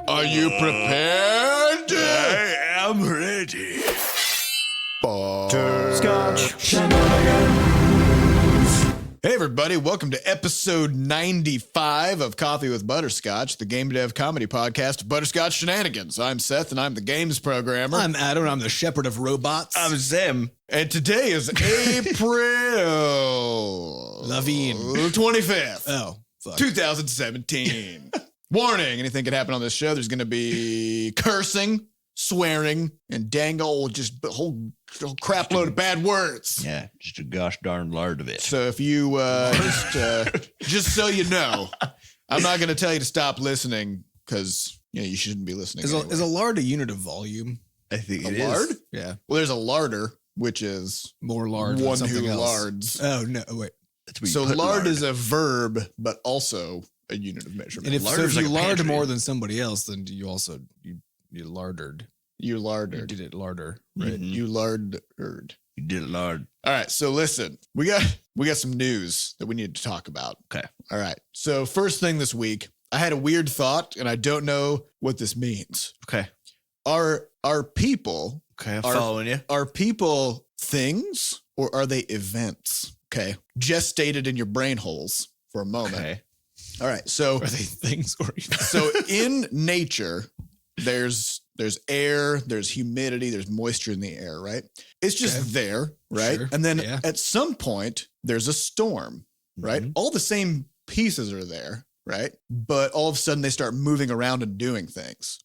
Are you prepared? I am ready. Butterscotch Shenanigans. Hey everybody, welcome to episode 95 of Coffee with Butterscotch, the game dev comedy podcast, Butterscotch Shenanigans. I'm Seth and I'm the games programmer. I'm Adam and I'm the shepherd of robots. I'm Zim. And today is April Lavigne. 25th, Oh, fuck. 2017. Warning, anything could happen on this show. There's going to be cursing, swearing, and dang old just a whole crap load of bad words. Yeah, just a gosh darn lard of it. So if you just so you know, I'm not going to tell you to stop listening because you shouldn't be listening. Is anyway. a lard a unit of volume? I think A it is. lard? Yeah. Well, there's a larder, which is More lard than one something who else. lards. Oh, no. Wait. That's where you So put lard is a verb, but also a unit of measurement. And if, Lard is you like a lard pantry. more than somebody else, then you also, you lardered. You You lardered. did it larder. Right. Mhm. You lardered. You did it, lard. All right. So listen, we got some news that we need to talk about. Okay. All right. So first thing this week, I had a weird thought and I don't know what this means. Okay. Are people Okay, I'm Are- following you. Are people things or are they events? Okay. Just stated in your brain holes for a moment. Okay. All right. So Are they things or so in nature, there's air, there's humidity, there's moisture in the air, right? It's just Okay. there, right? Sure. And then Yeah. at some point, there's a storm, right? Mhm. All the same pieces are there, right? But all of a sudden they start moving around and doing things.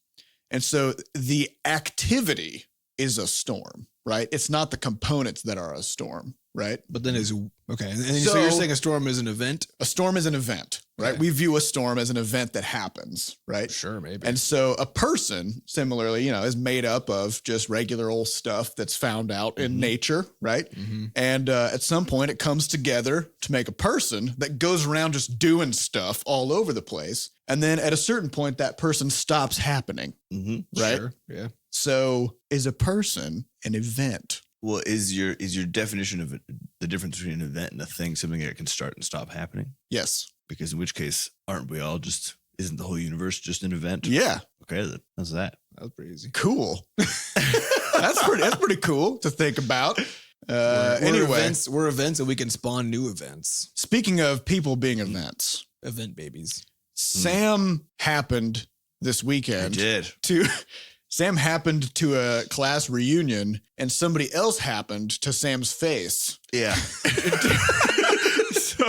And so the activity is a storm, right? It's not the components that are a storm, right? But then is okay. And so you're So- saying a storm is an event? A storm is an event, right? Okay. We view a storm as an event that happens, right? Sure, maybe. And so a person, similarly, is made up of just regular old stuff that's found out in Mhm. nature, right? Mhm. And at some point, it comes together to make a person that goes around just doing stuff all over the place. And then at a certain point, that person stops happening, Mm-hmm. right? Sure. Yeah. So is a person an event? Well, is your definition of it, the difference between an event and a thing something that can start and stop happening? Yes. Because in which case, aren't we all just? Isn't the whole universe just an event? Yeah. Okay, that's that. That was pretty easy. Cool. That's pretty cool to think about. We're Anyway, events and we can spawn new events. speaking of people being events, Event babies. Sam happened this I weekend did. Sam happened to a class reunion and somebody else happened to Sam's face. Yeah. So,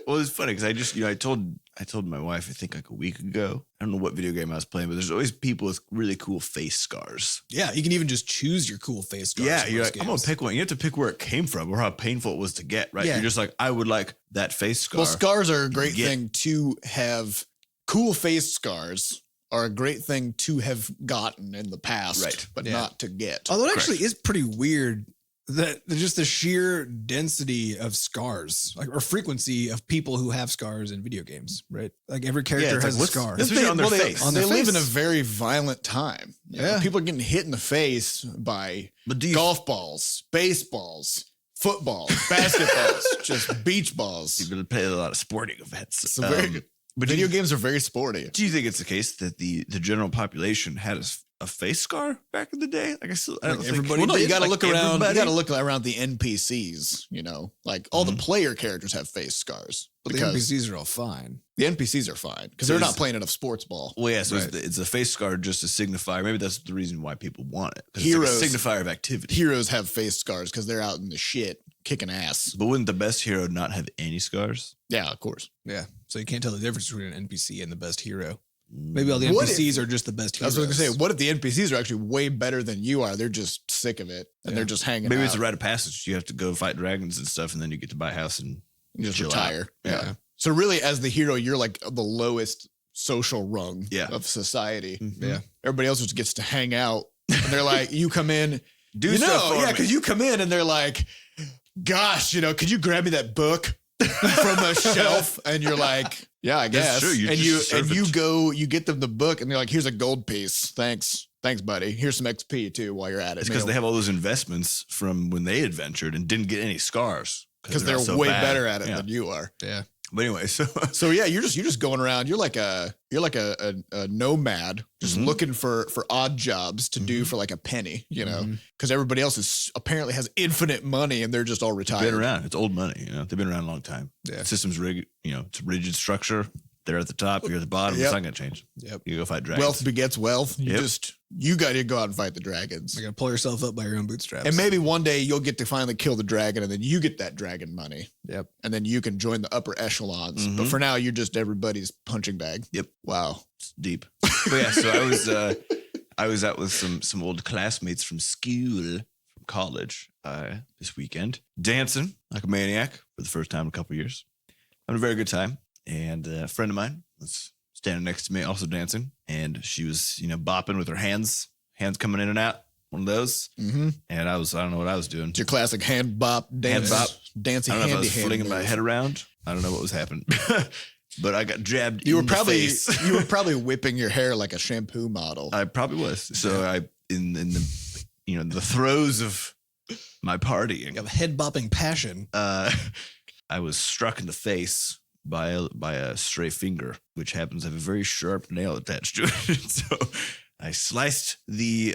well, it's funny because I just, I told my wife, I think like a week ago, I don't know what video game I was playing, but there's always people with really cool face scars. Yeah, you can even just choose your cool face scars. Yeah, in you're those like, I'm gonna games. pick one. You have to pick where it came from or how painful it was to get, right? Yeah. You're just like, I would like that face scar. Well, scars are a great Yeah. thing to have. Cool face scars are a great thing to have gotten in the past, Right. but Yeah. not to get. Although it Correct. actually is pretty weird that just the sheer density of scars, like or frequency of people who have scars in video games, right? Like every character it's has like, a what's- scar. this- Especially on their face. On They their live in a face. very violent time. Yeah. People are getting hit in the face by But do you golf balls, baseballs, footballs, basketballs, just beach balls. You've been playing a lot of sporting events. So very, but do video you, games are very sporty. do you think it's the case that the general population had a face scar back in the day? Like I don't think everybody Well, no, you did? got to like look around. You everybody? got to look around the NPCs. Like all the Mhm. player characters have face scars But the because NPCs are all fine. the NPCs are fine because So they're is- not playing enough sports ball. Well, yeah, so Right. it's a face scar just to signify. Maybe that's the reason why people want it. 'Cause Heroes- it's like a signifier of activity. Heroes have face scars because they're out in the shit kicking ass. But wouldn't the best hero not have any scars? Yeah, of course. Yeah. So you can't tell the difference between an NPC and the best hero. Maybe all the What NPCs are just the best I heroes. was going to say, what if the NPCs are actually way better than you are? They're just sick of it and Yeah. they're just hanging Maybe out. it's a rite of passage. You have to go fight dragons and stuff, and then you get to buy a house and You just chill retire. out. Yeah. Yeah. So really, as the hero, you're like the lowest social rung Yeah. of society. Mhm. Yeah. Everybody else just gets to hang out. And they're like, you come in, Do you stuff know, for yeah, me. because you come in and they're like, gosh, could you grab me that book from a shelf? And you're like, yeah, I guess. That's true. You're And just a you servant. go, you get them the book, and they're like, here's a gold piece. Thanks, buddy. Here's some XP too while you're at it. It's because they have all those investments from when they adventured and didn't get any scars because they're so way bad. better at it Yeah. than you are. Yeah. But anyway, So yeah, you're just going around. You're like a nomad, just Mhm. looking for odd jobs to do for like a penny, you know, because everybody else apparently has infinite money and they're just all retired. been around. It's old money. You know, they've been around a long time. Yeah. System's rigged. You know, it's a rigid structure. They're at the top. You're at the bottom. Yep. It's not going to change. Yep. You go fight dragons. Wealth begets wealth. Yep. You got to go out and fight the dragons. You're gonna pull yourself up by your own bootstraps. And maybe one day you'll get to finally kill the dragon and then you get that dragon money. Yep. And then you can join the upper echelons. But Mhm. for now, you're just everybody's punching bag. Yep. Wow. It's deep. But yeah, so I was out with some old classmates from school, from college, this weekend, dancing like a maniac for the first time in a couple of years. Having a very good time. And a friend of mine was standing next to me, also dancing, and she was, bopping with her hands coming in and out, one of those. Mm-hmm. And I don't know what I was doing. It's your classic hand bop dance. Hand bop. Dancing I don't know if I handy was hand flinging my move. head around. I don't know what was happening. But I got jabbed You were in the probably face. you were probably whipping your hair like a shampoo model. I probably was. So I in the the throes of my partying, of head bopping passion. I was struck in the face by a stray finger, which happens to have a very sharp nail attached to it. So I sliced the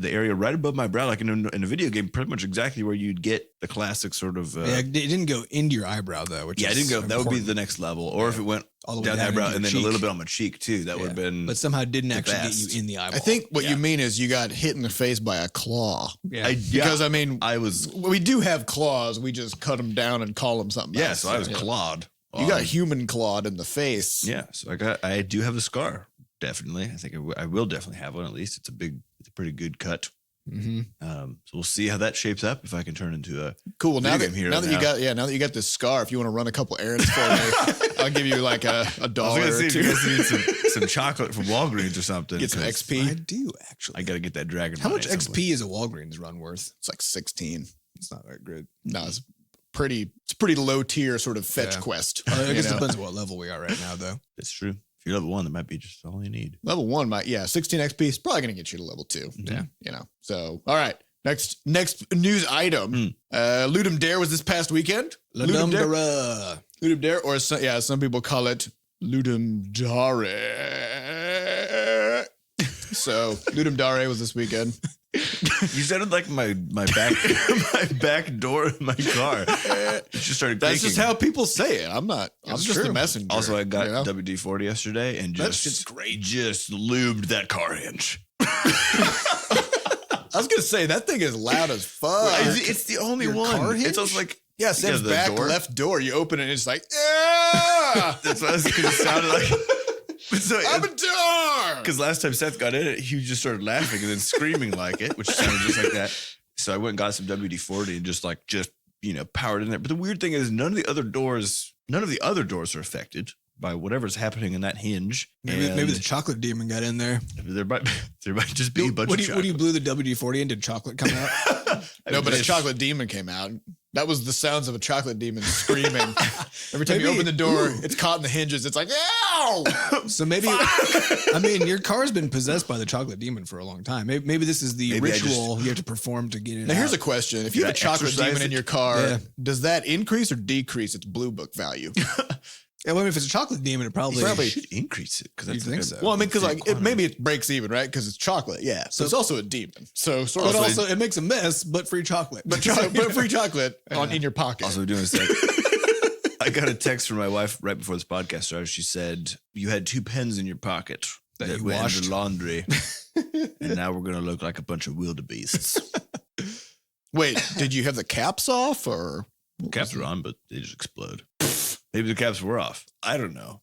area right above my brow, like in a video game, pretty much exactly where you'd get the classic sort of. Yeah, it didn't go into your eyebrow though. Which I is didn't go. That would be important. the next level, or if it went All the way down the down eyebrow into and your then a little cheek. bit on my cheek too. That would have been. But somehow didn't the actually best. get you in the eyeball. I think what Yeah. you mean is you got hit in the face by a claw. Yeah. Because I mean, I was. we do have claws. We just cut them down and call them something Yeah, else. so I was Yeah. clawed. You got human clawed in the face. Yeah, so I do have a scar. Definitely, I think I will definitely have one. At least it's a pretty good cut. Mm-hmm. So we'll see how that shapes up. If I can turn into a Cool. Now Video that, game hero now that you now. got you got this scar, if you want to run a couple errands for me, I'll give you like a I dollar was or gonna see if two. you guys need some chocolate from Walgreens or something. Get some 'cause XP. I do actually. I got to get that dragon. How money much at some point. XP is a Walgreens run worth? It's like 16. It's not that good. No, it's pretty low tier sort of fetch Yeah. quest. I you guess it know? depends on what level we are right now, though. It's true. If you're level 1, that might be just all you need. Level 1 might 16 XP is probably gonna get you to level 2. Yeah. So all right. Next news item. Ludum Dare was this past weekend. Ludum Dare, Ludum Ludum Dare, or some people call it Ludum Dare. So Ludum Dare was this weekend. You sounded like my back my back door in my car. It just started. That's creaking. just how people say it. I'm It's just true. the messenger. Also, I got you know? WD-40 yesterday and That just shit's great. Just lubed that car hinge. I was gonna say that thing is loud as fuck. It's the only Your one. car hinge? It's also like Yeah, Sam's the back door. left door. You open it and it's like, yeah, That's what I was because it sounded like. So I'm a door. because last time Seth got in it, he just started laughing and then screaming like it, which sounded just like that. So I went and got some WD-40 and just powered in there. But the weird thing is, none of the other doors are affected by whatever's happening in that hinge. Maybe And the chocolate demon got in there. there might just be a bunch What of do you blew the WD-40 in? Did chocolate come out? No, but a chocolate demon came out. That was the sounds of a chocolate demon screaming. Every time you Maybe- open the door, ooh. it's caught in the hinges. It's like, ow! So maybe, I mean, your car's been possessed by the chocolate demon for a long time. Maybe this is the Maybe I just- ritual you have to perform to get it Now, here's a out. question. If you Did have a I chocolate exercise demon in it? your car, Yeah. does that increase or decrease its Bluebook value? Yeah, well, if it's a chocolate demon, it probably. You should increase it because You think so? Well, I mean, because Same quantity. maybe it breaks even, right? Because it's chocolate. Yeah. So it's also a demon. So sort But of. also, it makes a mess, but free chocolate. But free chocolate in your pocket. Also doing this. I got a text from my wife right before this podcast started. She said, "You had 2 pens in your pocket That you went washed." into laundry, and now we're gonna look like a bunch of wildebeests." Wait, did you have the caps off or? Caps are on, but they just explode. Maybe the caps were off. I don't know.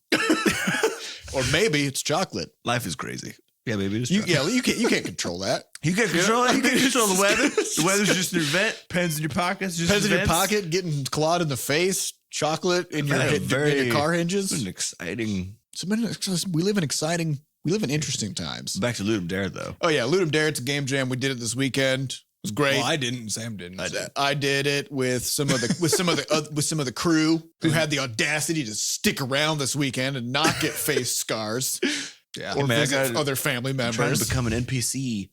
Or maybe it's chocolate. Life is crazy. Yeah, maybe it's You can't control that. You can't control it. You can't control the weather. The weather's just in your vent. Pens in your pockets. Just Pens in your vents. pocket, getting clawed in the face, chocolate in your, Right, in your car hinges. An exciting. We live in interesting times. Back to Ludum Dare though. Oh yeah, Ludum Dare. It's a game jam. We did it this weekend. It was great. Well, I didn't. Sam didn't. I did it with some of the crew who had the audacity to stick around this weekend and not get face scars Yeah. or man, I visit gotta- other family I'm trying members. to become an NPC.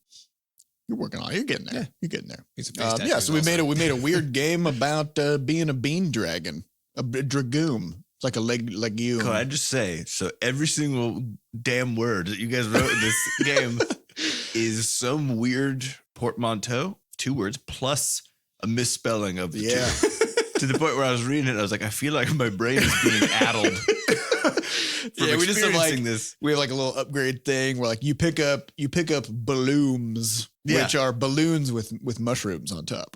You're working on it. You're getting there. Yeah. You're getting there. He's a face Yeah. So we tattoos made a weird game about being a bean dragon, a dragoon. It's like a legume. Could I just say, so every single damn word that you guys wrote in this game is some weird portmanteau, 2 words, plus a misspelling of the two. To the point where I was reading it, I was like, I feel like my brain is being addled. We just have like this. We have like a little upgrade thing where like you pick up balloons, which are balloons with mushrooms on top.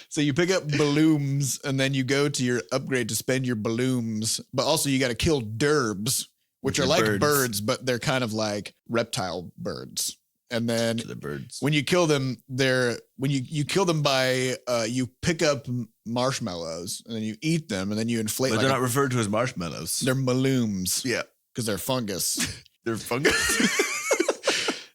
So you pick up balloons and then you go to your upgrade to spend your balloons, but also you got to kill derbs, which are like birds, but they're kind of like reptile birds. And then the birds. When you kill them, you kill them by you pick up marshmallows and then you eat them and then you inflate. But they're not referred to as marshmallows. They're malooms. Yeah, because they're fungus. They're fungus.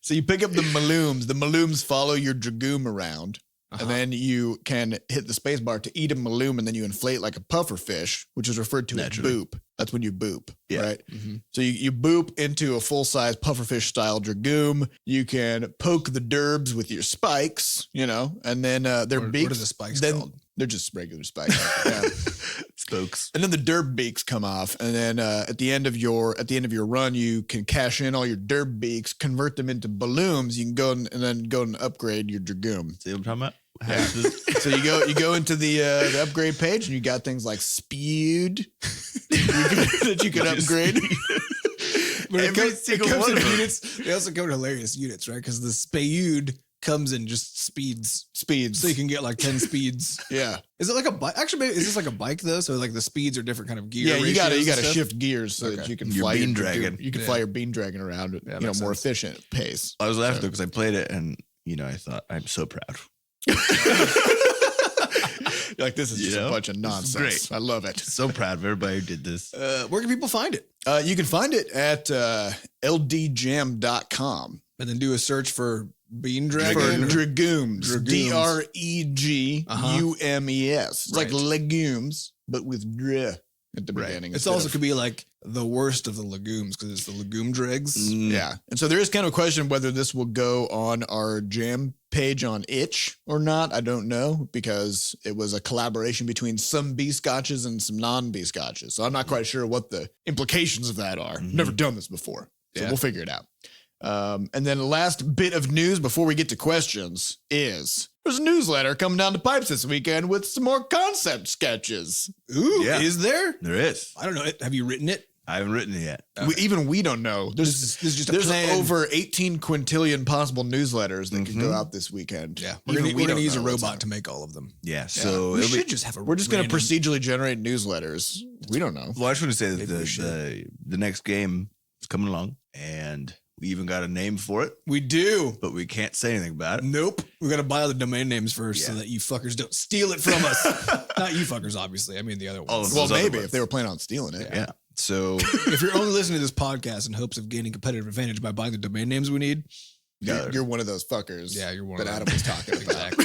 So you pick up the malooms. The malooms follow your dragoon around. And then you can hit the space bar to eat a maloom, and then you inflate like a puffer fish, which is referred to as boop. That's when you boop, right? Mm-hmm. So you boop into a full-size pufferfish style dragoon. You can poke the derbs with your spikes, and then their beaks. What are the spikes called? They're just regular spikes. Yeah. Spokes. And then the derb beaks come off, and then at the end of your run, you can cash in all your derb beaks, convert them into balloons. You can go and then go and upgrade your dragoon. See what I'm talking about? Yeah. So you go into the upgrade page, and you got things like spewed that you can upgrade. But Every single one of them. units. They also come in hilarious units, right? Because the spayude comes in just speeds, so you can get like 10 speeds. Yeah. Is it like a bike? Actually, maybe, is this like a bike though? So like the speeds are different kind of gear. Yeah, you got to stuff? shift gears so that you can Your fly bean your dragon. You can fly your bean dragon around at more sense. efficient pace. I was laughing though because I played it and I thought I'm so proud. You're like, this is just a bunch of nonsense. Great. I love it. So proud of everybody who did this. Where can people find it? You can find it at ldjam.com. And then do a search for Bean For Dragon. dragoons. Dragoons. Dregumes. It's like Right. legumes, but with dre at the beginning. It's also could be like the worst of the legumes because it's the legume dregs. Yeah. And so there is kind of a question whether this will go on our jam page on itch or not. I don't know, because it was a collaboration between some bee scotches and some non-bee scotches. So I'm not quite sure what the implications of that are. Never done this before. So we'll figure it out. And then the last bit of news before we get to questions is there's a newsletter coming down the pipes this weekend with some more concept sketches. Ooh, Yeah. is there? There is. I don't know. Have you written it? I haven't written it yet. We don't know. This is just a There's plan. over 18 quintillion possible newsletters that could go out this weekend. Yeah, Even we're we gonna don't use a know what's robot on to make all of them. Yeah. So We it'll should be, just have a. We're just going to random- procedurally generate newsletters. We don't know. well, I just want to say that Maybe we should. the next game is coming along, and we even got a name for it, We do. but we can't say anything about it. Nope. We got to buy all the domain names first so Yeah. that you fuckers don't steal it from us. Not you fuckers, obviously. I mean the other All ones. of Well, those other maybe ones. if they were planning on stealing it. Yeah. So If you're only listening to this podcast in hopes of gaining competitive advantage by buying the domain names we need, You're one of those fuckers. Yeah, you're one that of them. Adam was talking about. exactly.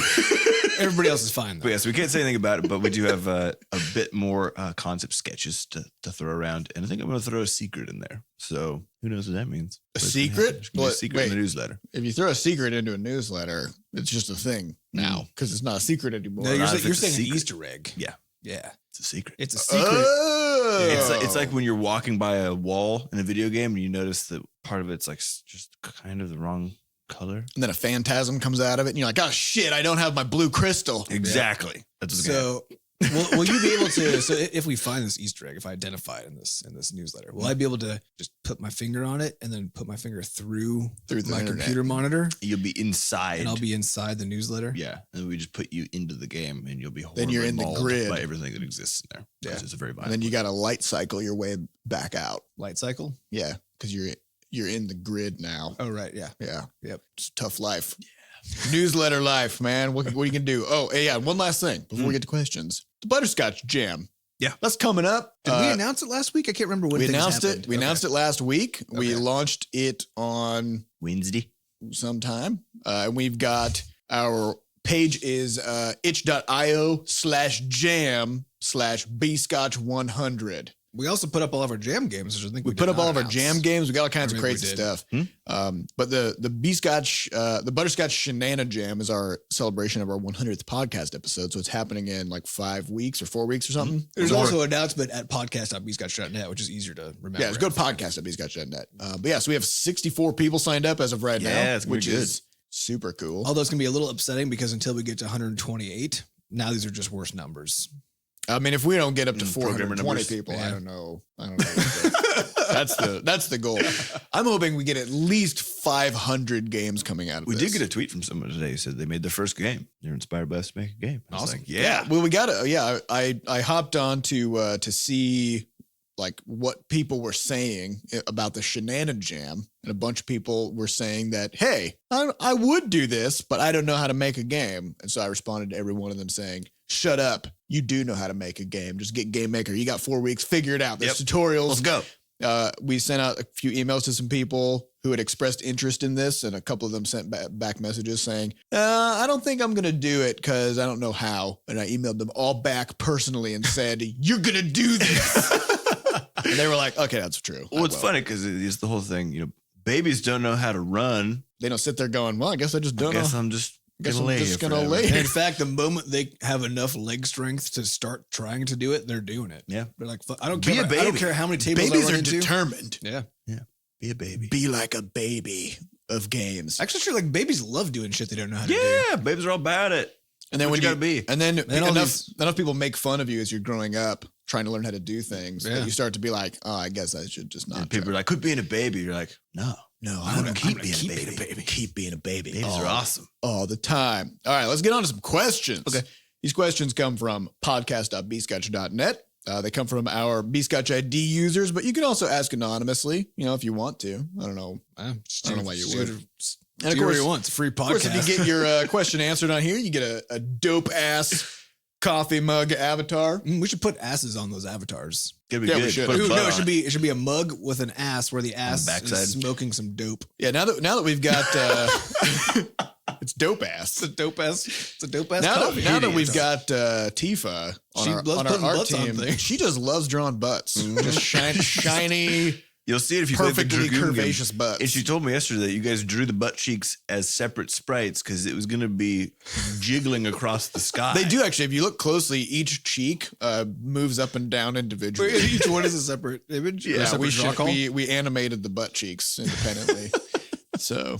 Everybody else is fine But though. yes, we can't say anything about it, but we do have a bit more concept sketches to throw around. And I think I'm going to throw a secret in there. So who knows what that means? A But it's secret? gonna happen. There's gonna be a What? secret in the Wait. newsletter. If you throw a secret into a newsletter, it's just a thing now because it's not a secret anymore. No, you're, Not say- if you're it's a saying an secret. Easter egg. Yeah, Yeah. it's a secret. It's a secret. Oh. It's like when you're walking by a wall in a video game and you notice that part of it's like just kind of the wrong color. And then a phantasm comes out of it, and you're like, "Oh shit! I don't have my blue crystal." Exactly. That's what's gonna happen. So will you be able to, so if we find this Easter egg, if I identify it in this newsletter, will I be able to just put my finger on it and then put my finger through the my internet. computer monitor You'll be inside. and I'll be inside the newsletter? Yeah, and we just put you into the game, and you'll be Then you're in the mauled grid. by everything that exists in there. Yeah. It's a very And violent. then you got to light cycle your way back out. Light cycle? Yeah, because you're in the grid now. Oh, right. Yeah. Yeah. Yep. It's a tough life. Newsletter life, man. What you can do? Oh, yeah. One last thing before we get to questions. The Butterscotch Jam. Yeah. That's coming up. Did we announce it last week? I can't remember when We things announced happened. it. We announced it last week. We Okay. launched it on Wednesday. sometime. And we've got our page is itch.io/jam/bscotch100. We also put up all of our jam games, which I think We put up all of our jam games. We got all kinds of Or maybe we crazy did. stuff. But the Bscotch, the Butterscotch Shenana Jam is our celebration of our 100th podcast episode. So it's happening in like 5 weeks or 4 weeks or something. There's Or- also an announcement at podcast.bscotch.net, which is easier to remember. yeah, just go to podcast.bscotch.net. But yeah, so we have 64 people signed up as of right now, Yeah, it's gonna be which good. is super cool. Although it's going to be a little upsetting because until we get to 128, now these are just worse numbers. I mean, if we don't get up to Programmer 420 numbers. people, Yeah. I don't know. That's the goal. I'm hoping we get at least 500 games coming out of We this. did get a tweet from someone today who said they made their first game. They're inspired by us to make a game. I was Awesome. like, yeah. Well, we got to. Yeah, I hopped on to see like what people were saying about the Shenana Jam, and a bunch of people were saying that, hey, I would do this, but I don't know how to make a game. And so I responded to every one of them saying, shut up. You do know how to make a game. Just get Game Maker. You got 4 weeks. Figure it out. There's tutorials. Let's go. We sent out a few emails to some people who had expressed interest in this, and a couple of them sent back messages saying, I don't think I'm going to do it because I don't know how. And I emailed them all back personally and said, you're going to do this. And they were like, okay, that's true. Well, I it's will. funny because it's the whole thing. Babies don't know how to run. They don't sit there going, well, I guess I just I don't guess know. I'm just Guess gonna I'm lay just here gonna forever. lay And in fact, the moment they have enough leg strength to start trying to do it, they're doing it. Yeah. They're like, "Fuck, I don't Be care. a I don't baby. care how many tables I Babies run are into." determined. Yeah. Be a baby. Be like a baby of games. Actually, sure. Like babies love doing shit they don't know how to do. Yeah, babies are all about it. And then What when you you gotta be. and then all enough people make fun of you as you're growing up, trying to learn how to do things, that Yeah. you start to be like, oh, I guess I should just And not. people are like, quit being a baby. You're like, no. No, I'm gonna keep being keep a baby. Keep being a baby. Babies are awesome. all the time. All right, let's get on to some questions. Okay. These questions come from podcast.bscotch.net. They come from our Bscotch ID users, but you can also ask anonymously, if you want to. I don't know. I don't know why you would. And And of course, you want. It's a free Of course, podcast. if you get your question answered on here, you get a dope ass coffee mug avatar. We should put asses on those avatars. Gotta be Yeah, we good. should. Put a Ooh, butt no, on it should be a mug with an ass where the ass backside. is smoking some dope. Yeah, now that we've got it's dope ass. It's a dope ass. Now coffee. that we've got Tifa She on loves our putting art butts on team, things. she just loves drawing butts. Just shiny, You'll see it if you play the perfectly Dragoon game. curvaceous butts. And she told me yesterday that you guys drew the butt cheeks as separate sprites because it was going to be jiggling across the sky. They do actually. If you look closely, each cheek moves up and down individually. Each one is a separate image. or a Yeah, separate we draw call? we animated the butt cheeks independently. So,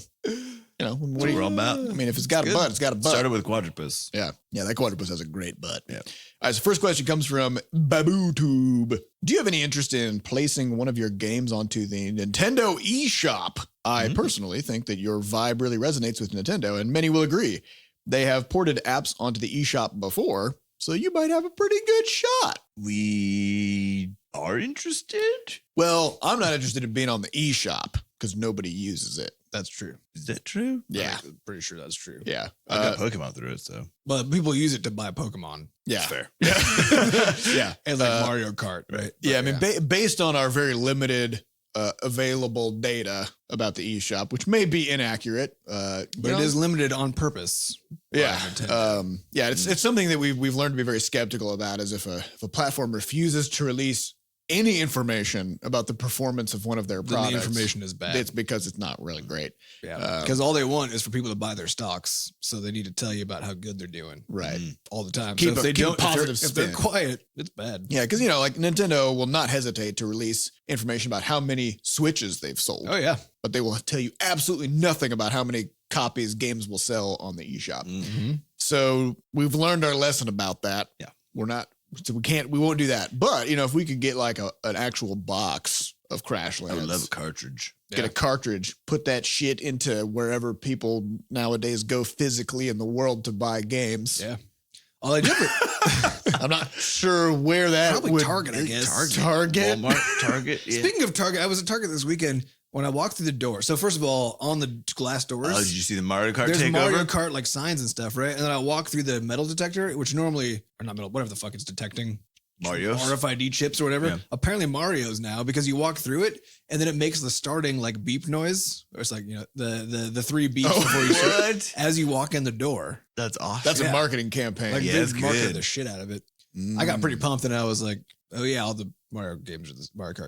what what we're all about. I mean, if it's got a Good. butt, it's got a butt. Started with quadrupeds. Yeah, that quadrupus has a great butt. Yeah. All right, so first question comes from BabooTube. Do you have any interest in placing one of your games onto the Nintendo eShop? I personally think that your vibe really resonates with Nintendo, and many will agree. They have ported apps onto the eShop before, so you might have a pretty good shot. We are interested. Well, I'm not interested in being on the eShop because nobody uses it. That's true. Is that true? Yeah, I'm pretty sure that's true. yeah, I got Pokemon through it, so But people use it to buy Pokemon yeah, fair. yeah. and like Mario Kart, right? Yeah, I But mean, based on our very limited available data about the eShop, which may be inaccurate, but it is limited on purpose. by yeah, Nintendo. it's something that we've learned to be very skeptical about. Is if a platform refuses to release any information about the performance of one of their Then products, the information is bad. it's because it's not really great. Yeah, because all they want is for people to buy their stocks, so they need to tell you about how good they're doing Right. all the time. Keep so if a- they keep a don't, positive if they're spin. quiet, it's bad. Yeah, because like Nintendo will not hesitate to release information about how many Switches they've sold, Oh yeah, but they will tell you absolutely nothing about how many copies games will sell on the eShop. Mm-hmm. So we've learned our lesson about that. Yeah. So we won't do that. But, if we could get like an actual box of Crashlands, I would love a cartridge. get a cartridge, put that shit into wherever people nowadays go physically in the world to buy games. yeah. All they do for I'm not sure where that Probably would Target, I guess. Target. Walmart, Target. Yeah. Speaking of Target, I was at Target this weekend when I walked through the door. So first of all, on the glass doors, Oh, did you see the Mario Kart there's takeover? Mario Kart like signs and stuff, right? And then I walk through the metal detector, which normally, or not metal, whatever the fuck it's detecting. Mario's? RFID chips or whatever. Yeah. Apparently Mario's now because you walk through it and then it makes the starting like beep noise. Or it's like, the three beeps before you start What? as you walk in the door. That's awesome. That's a Yeah. marketing campaign. Like Yeah, they that's marketed good. the shit out of it. I got pretty pumped and I was like, Oh yeah, all the Mario Kart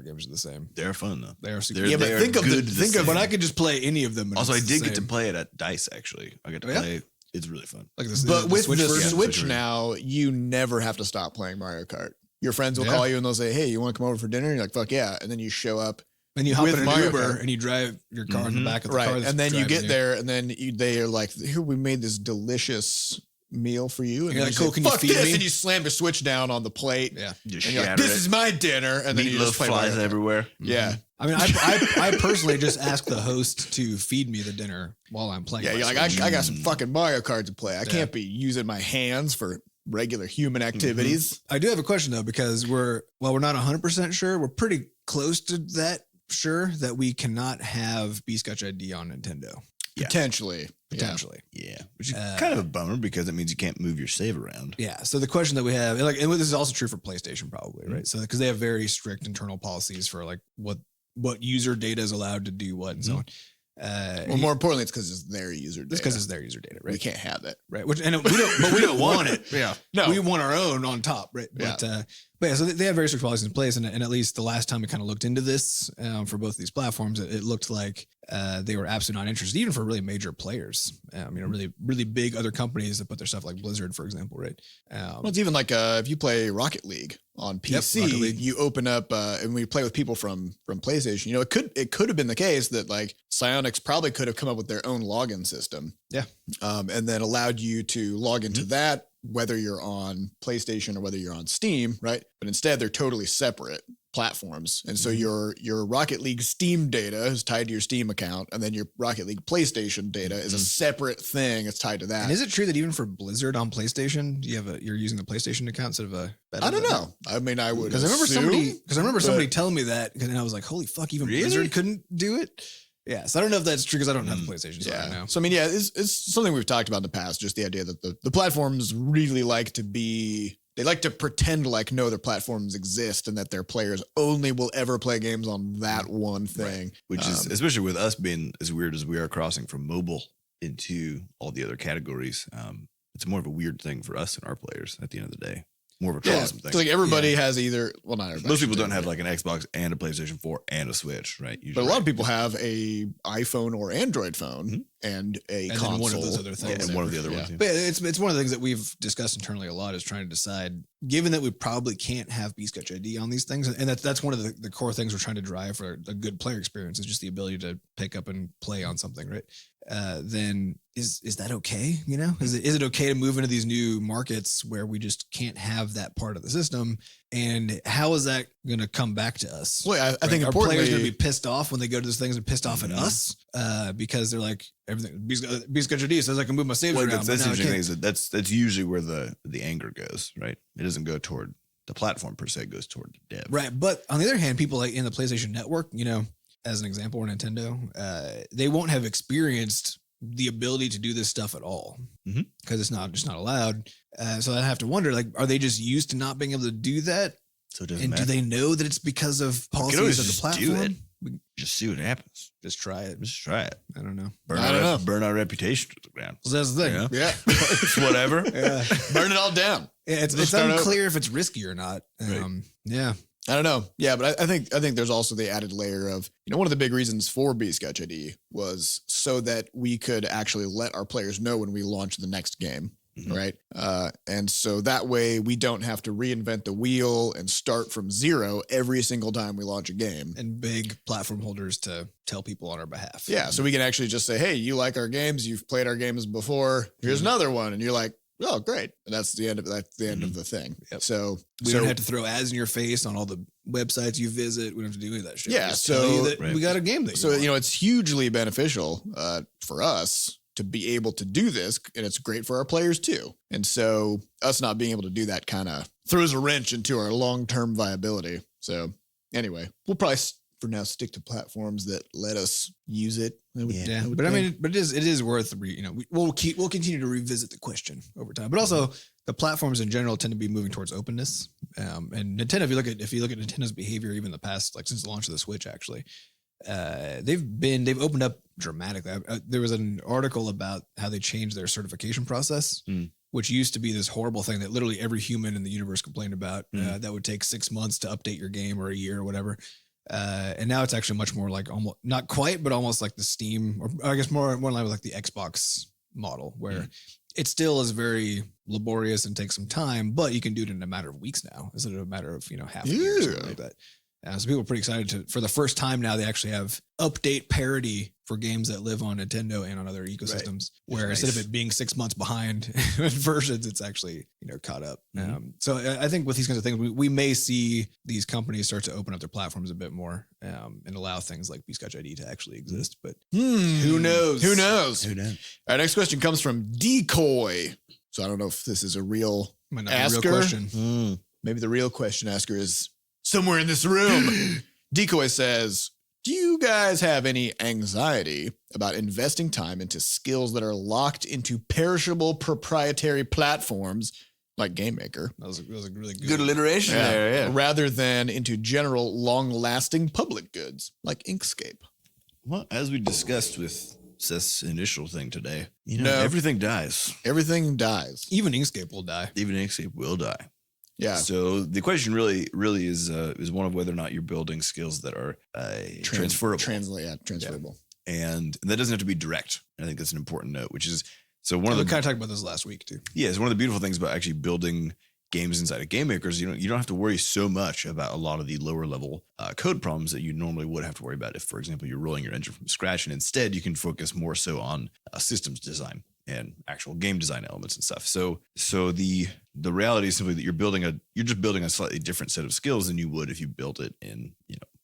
games are the same. They're fun though. They are super. They're, Yeah, but they're think of the- good to think of- say. But I could just play any of them. and Also, I it's did the get to same. play it at Dice. Actually, I got to Oh, yeah? play. It's really fun. Like this, But with the version? Switch version. now, you never have to stop playing Mario Kart. Your friends will Yeah. call you and they'll say, "Hey, you want to come over for dinner?" And you're like, "Fuck yeah!" And then you show up, and you hop with in an Mario Uber Kart. and you drive your car in the Mhm. back of the right? car. that's And then you driving get there, and then they are like, "Here, we made this delicious meal for you." And You're then like, you "Cool, say, can you "Fuck feed this!" me? And you slam your Switch down on the plate. Yeah. Just And you're like, shatter "This it. is my dinner," and then you Meatloaf just play flies Mario Kart. everywhere. Yeah, I mean, I personally just ask the host to feed me the dinner while I'm playing. yeah. my You're like, Switch. I got some fucking Mario Kart to play. I Yeah. can't be using my hands for regular human activities. I do have a question though, because we're not 100% sure. We're pretty close to that. Sure that we cannot have Butterscotch ID on Nintendo Yeah. Potentially. potentially. Yeah, which is Uh, kind of a bummer because it means you can't move your save around. Yeah. So the question that we have, like, and this is also true for PlayStation, probably, Mm-hmm. right? So because they have very strict internal policies for like what user data is allowed to do what and so on. Well, more importantly, it's because it's their user data. It's because it's their user data, We right? can't have it. Right. Which and we don't, but we don't want it. Yeah. No. We want our own on top, right? But yeah, so they have very strict policies in place, and at least the last time we kind of looked into this for both of these platforms, it looked like they were absolutely not interested, even for really major players. Really big other companies that put their stuff like Blizzard, for example, right? Well, it's even like if you play Rocket League on PC, Rocket League. you open up and we play with people from PlayStation. It could have been the case that like Psyonix probably could have come up with their own login system. Yeah. And then allowed you to log into that, whether you're on PlayStation or whether you're on Steam, right? But instead, they're totally separate platforms. And so your Rocket League Steam data is tied to your Steam account, and then your Rocket League PlayStation data is a separate thing. It's tied to that. And is it true that even for Blizzard on PlayStation, you're using the PlayStation account instead of a? I don't know. I mean, I would Because I remember somebody but- telling me that, and I was like, "Holy fuck! Even Really? Blizzard couldn't do it." Yeah, so I don't know if that's true because I don't have the PlayStation. So I don't Yeah. know. So I mean, yeah, it's something we've talked about in the past. Just the idea that the platforms really like to be. They like to pretend like no other platforms exist and that their players only will ever play games on that one thing. Which is, especially with us being as weird as we are crossing from mobile into all the other categories, it's more of a weird thing for us and our players at the end of the day. More of a Yeah, troublesome it's thing. like everybody has either. Well, not everybody. Most people I don't should have say, like an Xbox and a PlayStation 4 and a Switch, right? but a lot of people have a iPhone or Android phone and a And console. then one of those other or things. and one of the whatever. other Yeah. ones. But it's one of the things that we've discussed internally a lot is trying to decide, given that we probably can't have Butterscotch ID on these things, and that's one of the core things we're trying to drive for a good player experience is just the ability to pick up and play on something, right? Then is that okay? You know, is it okay to move into these new markets where we just can't have that part of the system? And how is that going to come back to us? Well, I think Are importantly, players going to be pissed off when they go to those things and pissed off at us because they're like everything Butterscotch ID says I can move my saves Well, around. that's but now I interesting can't. thing is that's usually where the anger goes, right? It doesn't go toward the platform per se, it goes toward the dev. Right. But on the other hand, people like in the PlayStation Network, you know, as an example, or Nintendo, they won't have experienced the ability to do this stuff at all because it's just not allowed. So I have to wonder, like, are they just used to not being able to do that? So it doesn't And matter. do they know that it's because of You policies can always of the just platform? do it. Just see what happens. Just try it. Just try it. I don't know. I don't know. Burn our reputation to the ground. So that's the thing. Yeah. yeah, It's whatever. Yeah. burn it all down. It's Let's start unclear if it's risky or not. Right. Yeah. I don't know. Yeah, but I think there's also the added layer of, one of the big reasons for Butterscotch ID was so that we could actually let our players know when we launch the next game. Mhm. Right. And so that way we don't have to reinvent the wheel and start from zero every single time we launch a game. And big platform holders to tell people on our behalf. Yeah. So we can actually just say, hey, you like our games. You've played our games before. Here's another one. And you're like, oh, great. And that's the end of the thing. Yep. So We don't have to throw ads in your face on all the websites you visit. We don't have to do any of that shit. We Yeah, just so- tell you that Right. we got a game that So, want. it's hugely beneficial for us to be able to do this, and it's great for our players too. And so us not being able to do that kind of throws a wrench into our long-term viability. So anyway, we'll probably for now stick to platforms that let us use it. Yeah, but I mean, but it is worth we'll continue to revisit the question over time. But also the platforms in general tend to be moving towards openness. And Nintendo, if you look at Nintendo's behavior, even the past, like since the launch of the Switch, actually, they've opened up dramatically. There was an article about how they changed their certification process, which used to be this horrible thing that literally every human in the universe complained about. That would take 6 months to update your game or a year or whatever. And now it's actually much more like almost not quite, but almost like the Steam, or I guess more in line with like the Xbox model, where it still is very laborious and takes some time, but you can do it in a matter of weeks now instead of a matter of half a year or something like that. So people are pretty excited to, for the first time now, they actually have update parity for games that live on Nintendo and on other ecosystems, where instead of it being 6 months behind versions, it's actually, caught up. So I think with these kinds of things, we may see these companies start to open up their platforms a bit more and allow things like Butterscotch ID to actually exist. But who knows? Who knows? Who knows? Our next question comes from Decoy. So I don't know if this is a real Might not be a asker. real question. Maybe the real question asker is somewhere in this room. Decoy says, do you guys have any anxiety about investing time into skills that are locked into perishable proprietary platforms like GameMaker? That was a really Good alliteration there, yeah. Rather than into general long-lasting public goods like Inkscape? Well, as we discussed with Seth's initial thing today, No. everything dies. Everything dies. Even Inkscape will die. Even Inkscape will die. Yeah. So the question really is one of whether or not you're building skills that are transferable. Transferable. And that doesn't have to be direct. I think that's an important note, which is, so one We of the kind of talked about this last week too. Yeah, it's one of the beautiful things about actually building games inside of game makers. You don't have to worry so much about a lot of the lower level code problems that you normally would have to worry about if, for example, you're rolling your engine from scratch, and instead you can focus more so on systems design and actual game design elements and stuff. So the reality is simply that you're just building a slightly different set of skills than you would if you built it in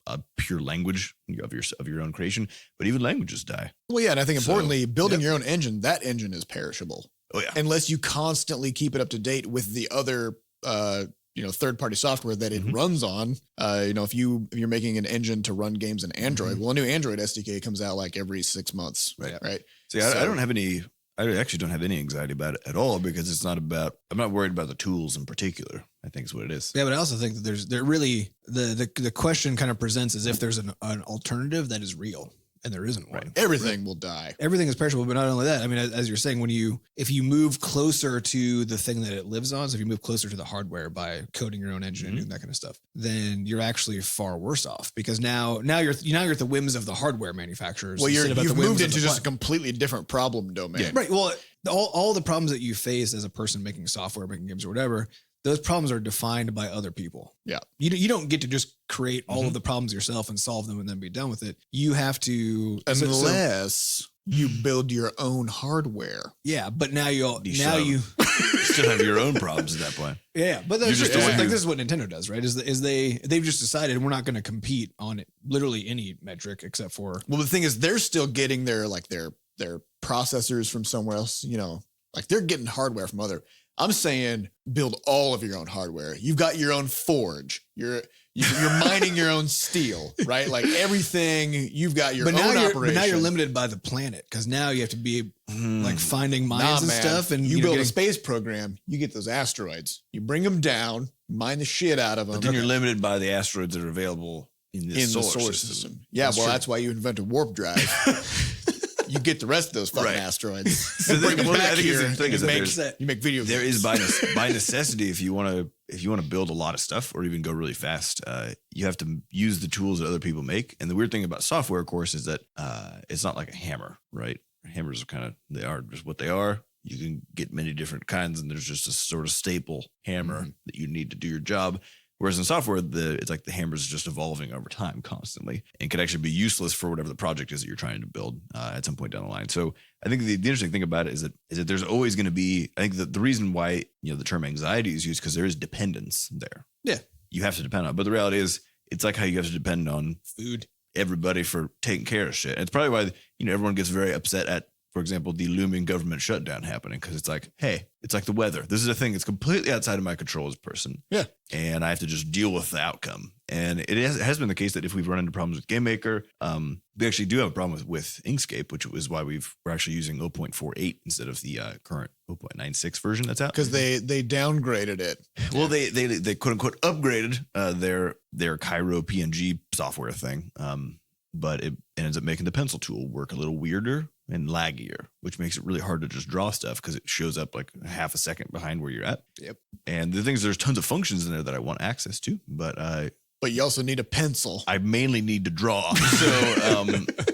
a pure language of your own creation. But even languages die. Well, yeah, and I think importantly, building yep. your own engine, that engine is perishable. Oh yeah. Unless you constantly keep it up to date with the other third-party software that it runs on. If you're making an engine to run games in Android, well, a new Android SDK comes out like every 6 months. Right. See, I don't have any. I actually don't have any anxiety about it at all, because it's not about. I'm not worried about the tools in particular. I think is what it is. Yeah, but I also think that there really the question kind of presents as if there's an alternative that is real, and there isn't one. Everything will die. Everything is perishable, but not only that. I mean, as you're saying, if you move closer to the thing that it lives on, so if you move closer to the hardware by coding your own engine and doing that kind of stuff, then you're actually far worse off, because now you're at the whims of the hardware manufacturers. Well, you've moved into just a completely different problem domain. Yeah. Right. Well, all the problems that you face as a person making software, making games or whatever, those problems are defined by other people. Yeah. You don't get to just create all of the problems yourself and solve them and then be done with it. You have to, unless you build your own hardware. Yeah, but now you still have your own problems at that point. Yeah, but that's just like this is what Nintendo does, right? They've just decided we're not going to compete on literally any metric except for. Well, the thing is, they're still getting their processors from somewhere else. Like they're getting hardware from other. I'm saying build all of your own hardware. You've got your own forge. You're mining your own steel, right? Like everything, you've got your own operation. But now you're limited by the planet, because now you have to be like finding mines and stuff. And you build a space program, you get those asteroids, you bring them down, mine the shit out of them. But then you're limited by the asteroids that are available in the solar system. Yeah, that's why you invented warp drive. You get the rest of those fucking asteroids. So bring them back here. You make video. There is by necessity, if you want to build a lot of stuff or even go really fast, you have to use the tools that other people make. And the weird thing about software, of course, is that it's not like a hammer, right? Hammers they are just what they are. You can get many different kinds, and there's just a sort of staple hammer that you need to do your job. Whereas in software, it's like the hammer is just evolving over time constantly, and could actually be useless for whatever the project is that you're trying to build at some point down the line. So I think the interesting thing about it is that there's always going to be. I think that the reason why the term anxiety is used, because there is dependence there. Yeah, you have to depend on it. But the reality is, it's like how you have to depend on food, everybody for taking care of shit. And it's probably why everyone gets very upset at, for example, the looming government shutdown happening, because it's like, hey, it's like the weather. This is a thing that's completely outside of my control as a person. Yeah. And I have to just deal with the outcome. And it has been the case that if we've run into problems with GameMaker, we actually do have a problem with Inkscape, which is why we're actually using 0.48 instead of the current 0.96 version that's out. Because they downgraded it. Well, they quote unquote upgraded their Cairo PNG software thing. But it ends up making the pencil tool work a little weirder. and laggier, which makes it really hard to just draw stuff because it shows up like half a second behind where you're at. Yep. And the things, there's tons of functions in there that I want access to, but you also need a pencil. I mainly need to draw. So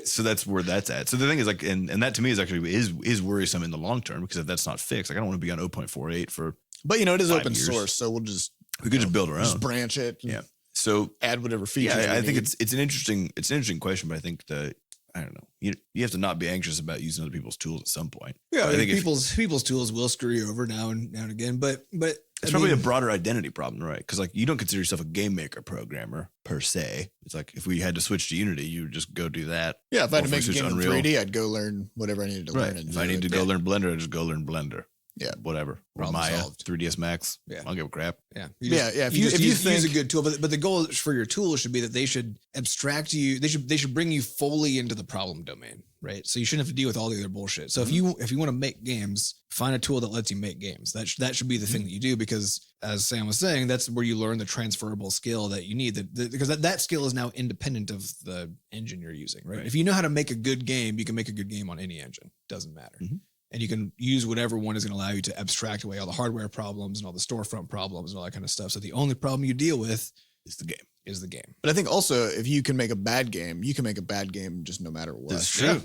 so that's where that's at. So the thing is like, and that to me is actually is worrisome in the long term, because if that's not fixed, like I don't want to be on 0.48 for. But it is 5 open years. source, so we could just build our own. Just branch it. Yeah. So add whatever features. yeah, I think need. it's an interesting question, but I think I don't know. You have to not be anxious about using other people's tools at some point. Yeah, I think people's tools will screw you over now and again, but it's probably a broader identity problem, right? Because like you don't consider yourself a game maker programmer per se. It's like if we had to switch to Unity, you would just go do that. Yeah, if I had to Or make a switch game to in Unreal. 3D, I'd go learn whatever I needed to learn. And If I need to go learn Blender, I just go learn Blender. Yeah. Whatever. Or Problem Maya, solved. 3ds Max. Yeah. I don't give a crap. yeah, Yeah, if you use think a good tool, but the goal for your tool should be that they should abstract you. They should bring you fully into the problem domain, right? So you shouldn't have to deal with all the other bullshit. So if you want to make games, find a tool that lets you make games. That should be the thing that you do, because as Sam was saying, that's where you learn the transferable skill that you need. Because that skill is now independent of the engine you're using, right? If you know how to make a good game, you can make a good game on any engine. Doesn't matter. Mhm. And you can use whatever one is going to allow you to abstract away all the hardware problems and all the storefront problems and all that kind of stuff. So the only problem you deal with It's the game. is the game. But I think also if you can make a bad game, you can make a bad game just no matter what. That's true.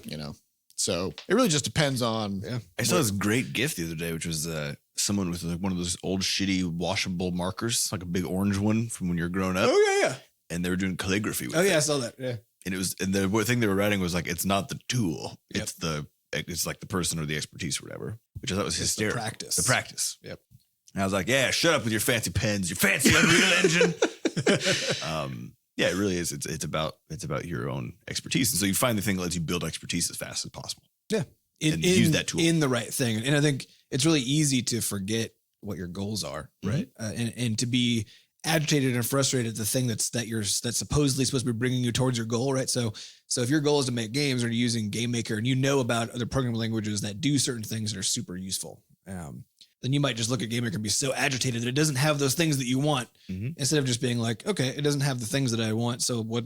So it really just depends on. Yeah. I saw this great GIF the other day, which was someone with like one of those old shitty washable markers, like a big orange one from when you're growing up. Oh yeah. And they were doing calligraphy with Oh yeah, I it. saw that. Yeah. And the thing they were writing was like, it's not the tool. Yep. It's like the person or the expertise or whatever, which I thought was It's the hysterical. practice. The practice. Yep. And I was like, yeah, shut up with your fancy pens, your fancy Unreal Engine. Yeah, it really is. It's about your own expertise. And so you find the thing that lets you build expertise as fast as possible. Yeah. And use that tool. in the right thing. And I think it's really easy to forget what your goals are, right? And to be agitated and frustrated at the thing that's supposedly supposed to be bringing you towards your goal, right? So if your goal is to make games, or you're using Game Maker and you know about other programming languages that do certain things that are super useful, then you might just look at Game Maker and be so agitated that it doesn't have those things that you want, instead of just being like, okay, it doesn't have the things that I want. So how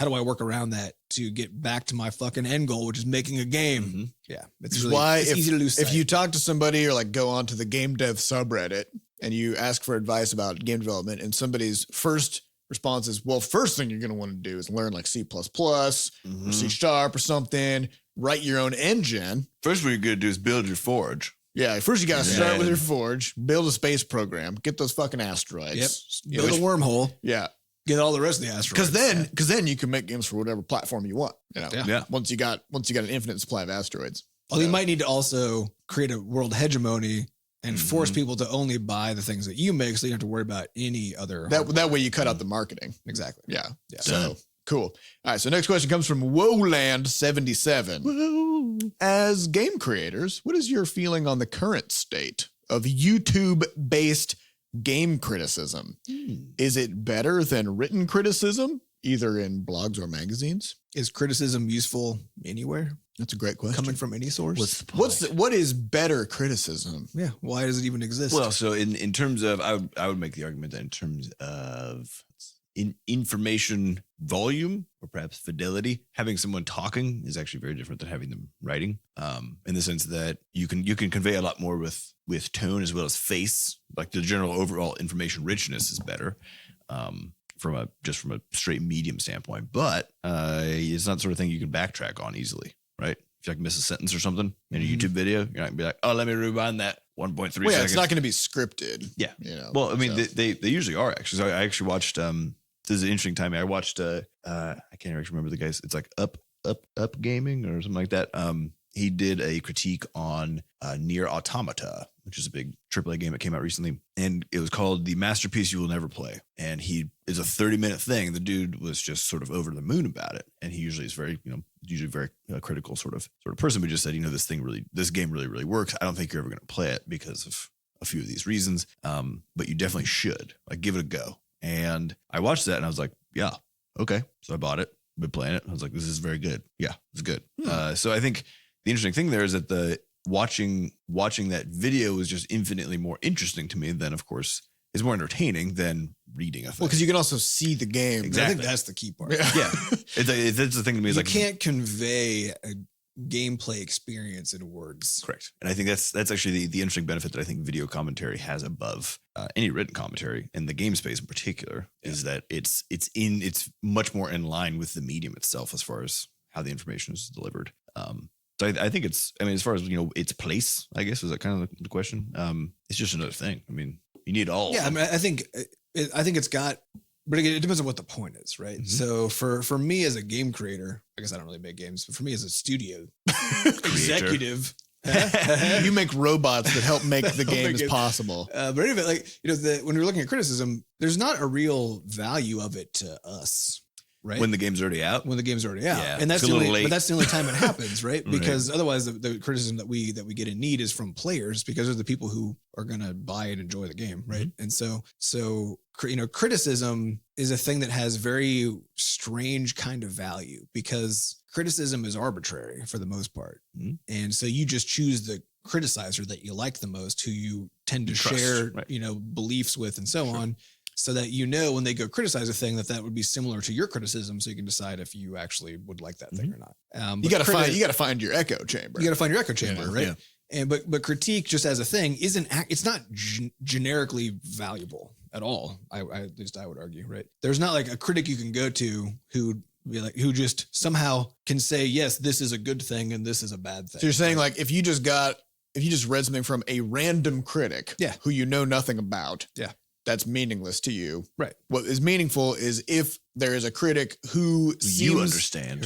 do I work around that to get back to my fucking end goal, which is making a game? Yeah. Which is why easy to lose sight. If you talk to somebody or like go onto the game dev subreddit and you ask for advice about game development, and somebody's first response is, well, first thing you're going to want to do is learn like C++ or C# or something, write your own engine. First, what you're going to do is build your forge. Yeah, first you got to start with your forge, build a space program, get those fucking asteroids. Yep. Build a wormhole. Yeah. Get all the rest of the asteroids. Because then you can make games for whatever platform you want. Yeah. Once you got an infinite supply of asteroids. Well, you might need to also create a world hegemony and force people to only buy the things that you make, so you don't have to worry about any other. That way you cut out the marketing. Exactly. Yeah. So cool. All right. So next question comes from Woland77. As game creators, what is your feeling on the current state of YouTube-based game criticism? Is it better than written criticism, either in blogs or magazines? Is criticism useful anywhere? That's a great question. Coming from any source? What is better criticism? Yeah. Why does it even exist? Well, so in terms of, I would make the argument that in terms of information volume or perhaps fidelity, having someone talking is actually very different than having them writing. In the sense that you can convey a lot more with tone as well as face. Like the general overall information richness is better. From a straight medium standpoint, but it's not the sort of thing you can backtrack on easily, right? If you like miss a sentence or something in a YouTube video, you're not gonna be like, oh, let me rewind that 1.3 seconds. It's not going to be scripted. Yeah. Well, I mean, they usually are actually. So I actually watched. This is an interesting time. I watched. I can't actually remember the guys. It's like Up Gaming or something like that. He did a critique on Nier Automata, which is a big AAA game that came out recently. And it was called The Masterpiece You Will Never Play. And it's a 30-minute thing. The dude was just sort of over the moon about it. And he usually is very critical sort of person, but just said, this game really, really works. I don't think you're ever going to play it because of a few of these reasons. But you definitely should. Like, give it a go. And I watched that and I was like, yeah, okay. So I bought it, been playing it. I was like, this is very good. Yeah, it's good. So I think the interesting thing there is that the watching that video was just infinitely more interesting to me than, of course, is more entertaining than reading a thing. Well, because you can also see the game. I think that's the key part. Yeah. It's the thing to me. Is You like, can't convey gameplay experience in words. Correct. And I think that's actually the interesting benefit that I think video commentary has above any written commentary in the game space in particular is that it's much more in line with the medium itself as far as how the information is delivered. So I think as far as, its place, I guess, was that kind of the question? It's just another thing. I mean, you need all. Yeah. I mean, I think it's got, but again, it depends on what the point is, right? So for me as a game creator, I guess I don't really make games, but for me as a studio executive, you make robots that help make the games possible. But anyway, like, when you're looking at criticism, there's not a real value of it to us. Right. When the game's already out. Yeah. And that's that's the only time it happens, right? Because otherwise the criticism that we get in need is from players because they're the people who are going to buy and enjoy the game, right? Mm-hmm. And so criticism is a thing that has very strange kind of value because criticism is arbitrary for the most part. Mm-hmm. And so you just choose the criticizer that you like the most, who you tend to share, beliefs with and so on. So that when they go criticize a thing that would be similar to your criticism, so you can decide if you actually would like that thing or not. You got to find your echo chamber. You got to find your echo chamber, right? Yeah. And but critique just as a thing it's not generically valuable at all. At least I would argue, right? There's not like a critic you can go to who just somehow can say, yes, this is a good thing and this is a bad thing. So you're saying like if you just read something from a random critic, who you know nothing about, that's meaningless to you. Right. What is meaningful is if there is a critic who you understand,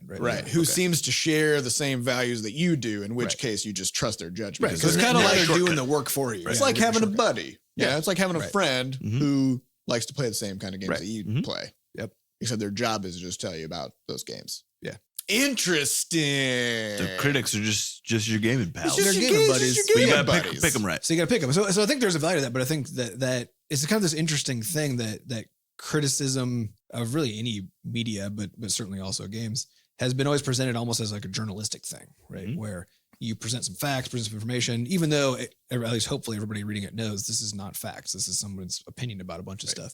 right? Right. Who seems to share the same values that you do, in which case you just trust their judgment. Right. So it's kind of like they're doing the work for you. It's like having a buddy. Yeah. It's like having a friend who likes to play the same kind of games that you play. Yep. Except their job is to just tell you about those games. Yeah. Interesting. The critics are just your gaming pals. They're gaming buddies. But you gotta pick them right. So you gotta pick them. So I think there's a value to that, but I think that it's kind of this interesting thing that criticism of really any media, but certainly also games, has been always presented almost as like a journalistic thing, right? Mm-hmm. Where you present some facts, present some information, even though at least hopefully everybody reading it knows this is not facts. This is someone's opinion about a bunch of stuff.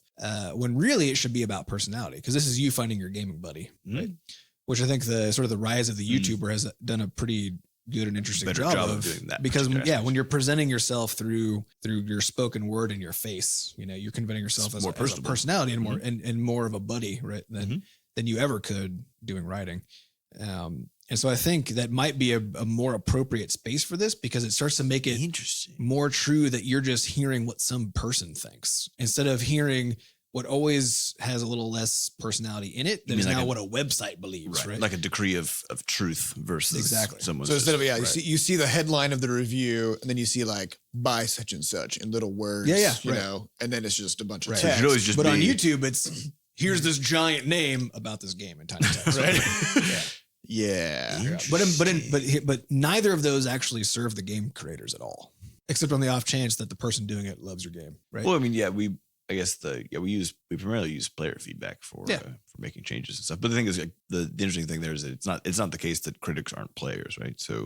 When really it should be about personality, because this is you finding your gaming buddy, right? Which I think the rise of the YouTuber has done a pretty good and interesting job of doing that. Because when you're presenting yourself through your spoken word and your face, you're conveying yourself as a personality and more and more of a buddy, right? Than you ever could doing writing. And so I think that might be a more appropriate space for this, because it starts to make it more true that you're just hearing what some person thinks instead of hearing what always has a little less personality in it than is now what a website believes, right? Like a decree of truth versus someone's. So instead of you see the headline of the review, and then you see like by such and such in little words, you know, and then it's just a bunch of text. But on YouTube, it's here's this giant name about this game in tiny text, right? Yeah. But neither of those actually serve the game creators at all, except on the off chance that the person doing it loves your game, right? Well, I mean, we primarily use player feedback for making changes and stuff. But the thing is, like, the interesting thing there is that it's not the case that critics aren't players, right? So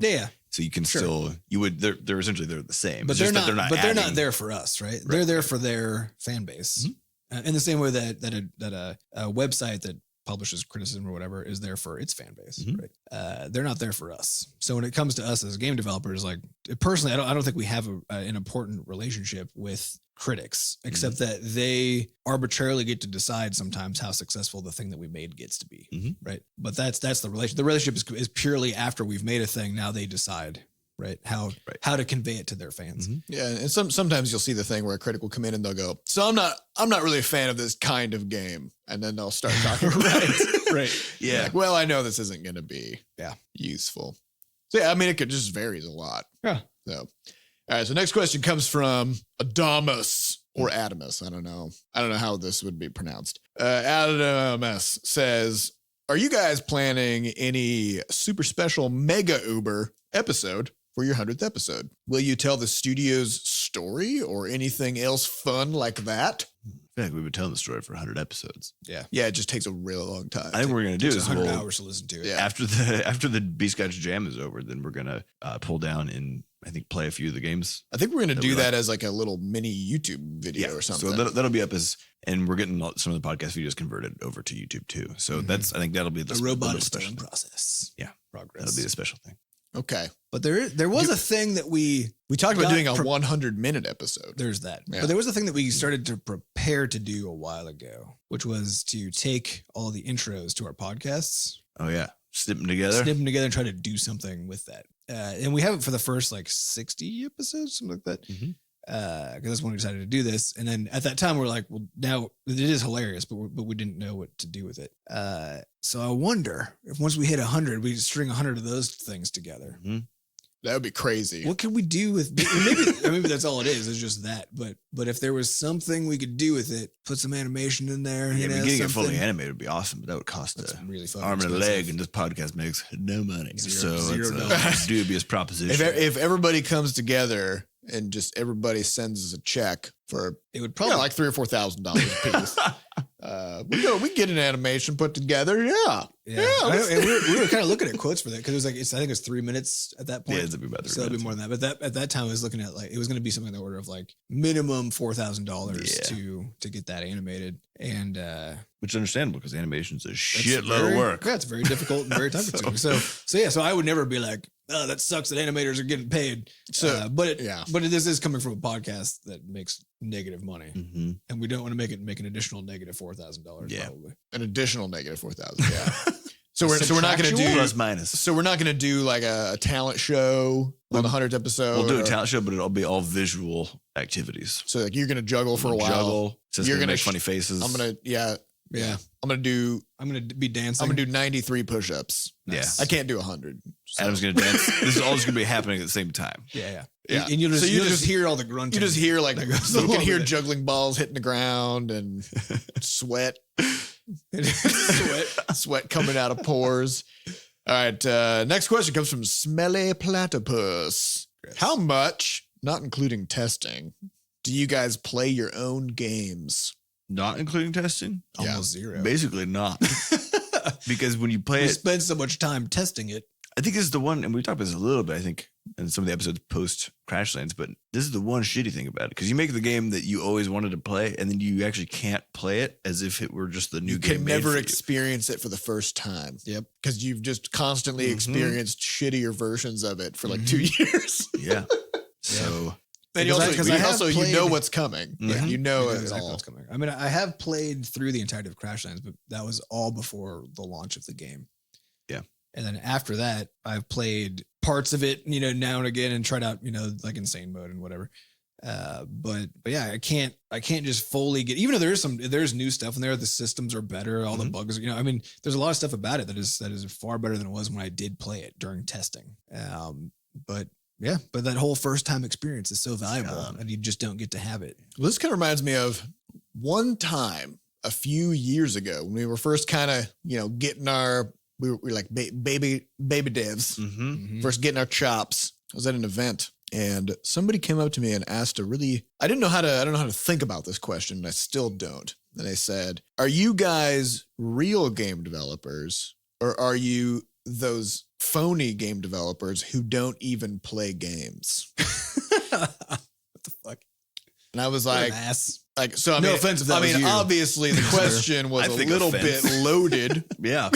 so you can still they're essentially they're the same, but they're not there for us, right? They're there for their fan base, in the same way that a website that publishes criticism or whatever is there for its fan base, right? They're not there for us. So when it comes to us as game developers, like personally, I don't think we have an important relationship with critics, except that they arbitrarily get to decide sometimes how successful the thing that we made gets to be, right? But that's the relationship. The relationship is purely after we've made a thing. Now they decide, right, how to convey it to their fans. Yeah, and sometimes you'll see the thing where a critic will come in and they'll go, "So I'm not really a fan of this kind of game," and then they'll start talking right. Yeah. Like, well, I know this isn't going to be useful. So yeah, I mean, it just varies a lot. Yeah. So. All right, so next question comes from Adamus or Adamus. I don't know how this would be pronounced. Adamus says, "Are you guys planning any super special mega Uber episode for your 100th episode? Will you tell the studio's story or anything else fun like that?" I feel like we've been telling the story for 100 episodes. Yeah, it just takes a real long time. I think what we're going to do is 100 hours to listen to it. Yeah. After the Butterscotch Jam is over, then we're going to pull down and I think play a few of the games. I think we're going to do that as like a little mini YouTube video or something. So that'll be up and we're getting some of the podcast videos converted over to YouTube too. So I think that'll be the robot is still in process. Yeah. Progress. That'll be a special thing. Okay. But there was a thing that we talked about got doing a 100-minute episode. There's that. Yeah. But there was a thing that we started to prepare to do a while ago, which was to take all the intros to our podcasts, Oh yeah, snip them together. and try to do something with that. And we have it for the first like 60 episodes, something like that. Mhm. Because that's when we decided to do this. And then at that time, we're like, well, now it is hilarious, but we didn't know what to do with it. So I wonder if once we hit 100, we string 100 of those things together. Mhm. That would be crazy. What could we do with maybe that's all it is. It's just that. But if there was something we could do with it, put some animation in there. Yeah, getting it fully something. animated would be awesome, but that would cost That's a really fucking arm and a expensive. leg, and this podcast makes no money. Zero so it's dollars. a dubious proposition. If everybody comes together and just everybody sends us a check for It would probably like $3,000 or $4,000 a piece, we get an animation put together. Yeah. And we were kind of looking at quotes for that because it was like I think it was 3 minutes at that point. Yeah, it'd be about 3 So it'd be minutes. more than that. But at that time, I was looking at like it was going to be something in the order of like minimum $4,000 to get that animated, and Which is understandable because animation's a that's shitload very- of work. Yeah, it's very difficult and very time consuming. So I would never be like, oh, that sucks that animators are getting paid. So, But yeah. this is coming from a podcast that makes negative money, Mm-hmm. and we don't want to make an additional negative $4,000. Yeah. Probably. An additional negative 4,000. Yeah. So we're not going to do Plus minus. So we're not going to do like a talent show on the 100th episode. We'll do a or- talent show, but it'll be all visual activities. So like you're going to juggle for a while. Juggle. So You're you're gonna gonna make funny faces. I'm going to Yeah. I'm going to I'm going to be dancing. I'm going to do 93 push-ups. Yeah. I can't do 100. So. Adam's gonna dance. This is all just gonna be happening at the same time. Yeah. Yeah. And you'll just, So you'll just hear all the grunting. You just hear like that goes you can along hear with it. juggling balls hitting the ground and sweat sweat coming out of pores. All right, next question comes from Smelly Platypus. Yes. How much, not including testing, do you guys play your own games? Not including testing. Almost zero. Basically not. Because when you play We it, spend so much time testing it. I think this is the one, and we talked about this a little bit, I think, in some of the episodes post Crashlands, but this is the one shitty thing about it. Because you make the game that you always wanted to play, and then you actually can't play it as if it were just the new You game. can made never for you. experience it for the first time. Yep. Because you've just constantly Mhm. experienced shittier versions of it for like Mhm. 2 years. Yeah. So And you Because I- also, because you, I have also you know played- what's coming. Mhm. You know I it exactly all. what's coming. I mean, I have played through the entirety of Crashlands, but that was all before the launch of the game. Yeah. And then after that, I've played parts of it, now and again, and tried out, like insane mode and whatever. But yeah, I can't just fully get, even though there's new stuff in there. The systems are better. All the Mhm. bugs, I mean, there's a lot of stuff about it that is far better than it was when I did play it during testing. But that whole first time experience is so valuable, and you just don't get to have it. Well, this kind of reminds me of one time a few years ago when we were first kind of, getting our, we were like baby devs, mhm. Mhm. first getting our chops. I was at an event and somebody came up to me and asked I don't know how to think about this question, and I still don't. And they said, "Are you guys real game developers, or are you those phony game developers who don't even play games?" What the fuck? And I was What like, an ass. so I No mean, offense if that I was mean, you. obviously the question was I a think little offense. bit loaded. Yeah.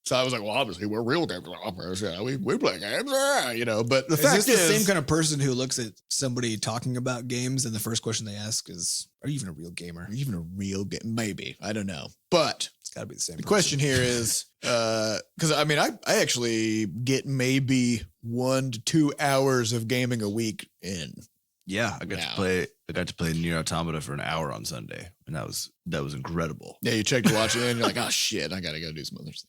So I was like, well, obviously we're real game developers. Yeah, we play games, but the Is fact this the is, same kind of person who looks at somebody talking about games and the first question they ask is, "Are you even a real gamer?" are you even a real game? Maybe. I don't know. But It's got to be the same. the question here is, because I mean, I actually get maybe 1 to 2 hours of gaming a week in. Yeah. I got to play Nier Automata for an hour on Sunday, and that was incredible. Yeah, you check to watch it and you're like, oh shit, I got to go do some other things.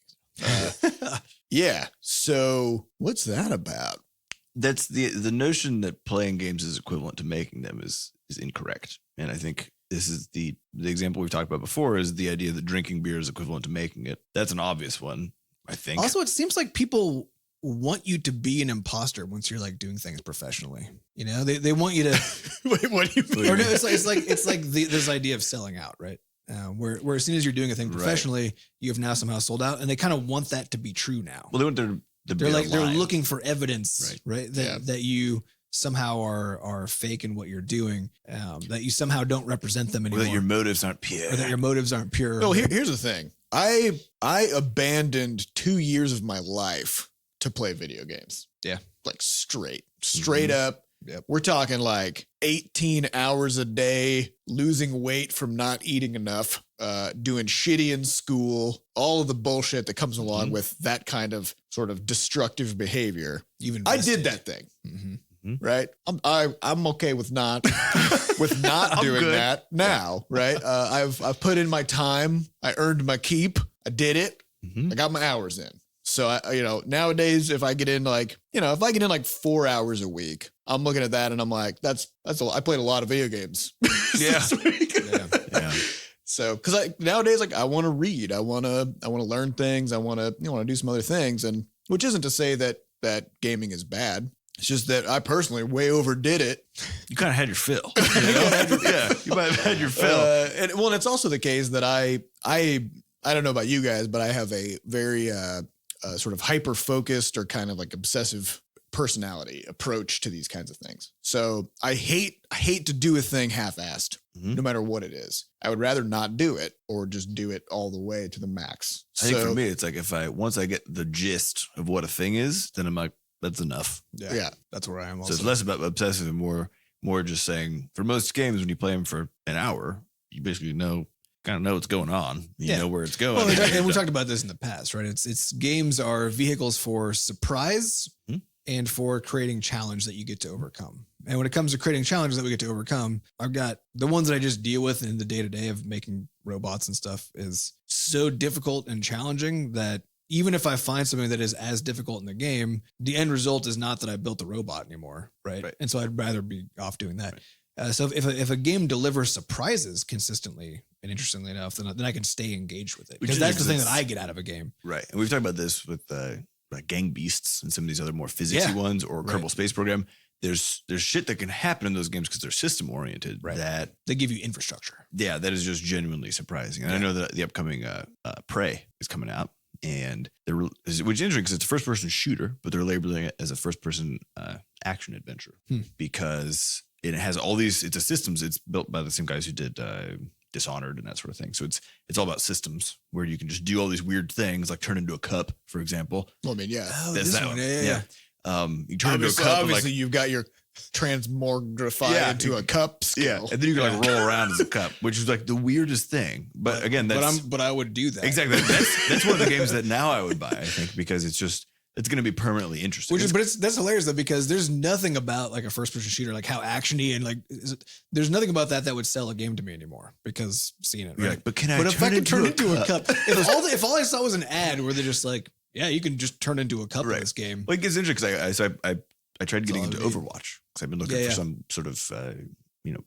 Yeah. So what's that about? That's the notion that playing games is equivalent to making them is incorrect. And I think this is the example we've talked about before is the idea that drinking beer is equivalent to making it. That's an obvious one, I think. Also, it seems like people want you to be an imposter once you're like doing things professionally. They want you to. Wait, what do you mean? Or no, it's like this idea of selling out, right? Where as soon as you're doing a thing Right. professionally, you have now somehow sold out, and they kind of want that to be true now. Well, they want the They're looking for evidence, right? That Yeah. that you somehow are fake in what you're doing, that you somehow don't represent them or anymore, that your motives aren't pure. or that your motives aren't pure. Well, here's the thing. I abandoned 2 years of my life to play video games. Yeah. Like straight up. Yep. We're talking like 18 hours a day, losing weight from not eating enough, doing shitty in school, all of the bullshit that comes along with that kind of sort of destructive behavior. I did that thing. Right. I'm okay with not doing that now. Right. I've put in my time. I earned my keep. I did it. I got my hours in. So nowadays, if I get in like 4 hours a week, I'm looking at that and I'm like, that's I played a lot of video games. This week. Yeah. So, because nowadays, like I want to read, I want to learn things, I want to do some other things, and which isn't to say that gaming is bad. It's just that I personally way overdid it. You kind of had your fill. You might have had your fill. And it's also the case that I don't know about you guys, but I have a very sort of hyper focused or kind of like obsessive personality approach to these kinds of things. So I hate to do a thing half-assed, no matter what it is. I would rather not do it or just do it all the way to the max. I think for me, it's like once I get the gist of what a thing is, then I'm like, that's enough. Yeah. That's where I am. Also. So it's less about obsessive and more just saying, for most games, when you play them for an hour, you basically kind of know what's going on. You know where it's going. Well, and we talked about this in the past, right? It's games are vehicles for surprise and for creating challenge that you get to overcome. And when it comes to creating challenges that we get to overcome, I've got the ones that I just deal with in the day-to-day of making robots and stuff is so difficult and challenging that even if I find something that is as difficult in the game, the end result is not that I built the robot anymore, right? And so I'd rather be off doing that. So if a game delivers surprises consistently and interestingly enough, then I can stay engaged with it. Because that's the thing that I get out of a game. Right. And we've talked about this with like Gang Beasts and some of these other more physicsy ones or Kerbal Space Program. There's shit that can happen in those games because they're system oriented. Right. That they give you infrastructure. Yeah, that is just genuinely surprising. And I know that the upcoming Prey is coming out. And which is interesting because it's a first person shooter, but they're labeling it as a first person action adventure because it has all these. It's a systems. It's built by the same guys who did Dishonored and that sort of thing. So it's all about systems where you can just do all these weird things, like turn into a cup, for example. Well, I mean, yeah. Oh, That's this that one. one. Yeah. You turn into a cup. Obviously, you've got your transmogrify into a cup skill. Yeah, and then you can like roll around as a cup, which is like the weirdest thing. But again, but I would do that exactly. That's one of the games that now I would buy. I think because it's going to be permanently interesting. That's hilarious though because there's nothing about like a first person shooter like how actiony and like there's nothing about that would sell a game to me anymore because seeing it. Right? Yeah, but if I could turn into a cup, if all I saw was an ad where they're just like, yeah, you can just turn into a cup in this game. Like it's interesting because I tried getting into Overwatch because I've been looking for some sort of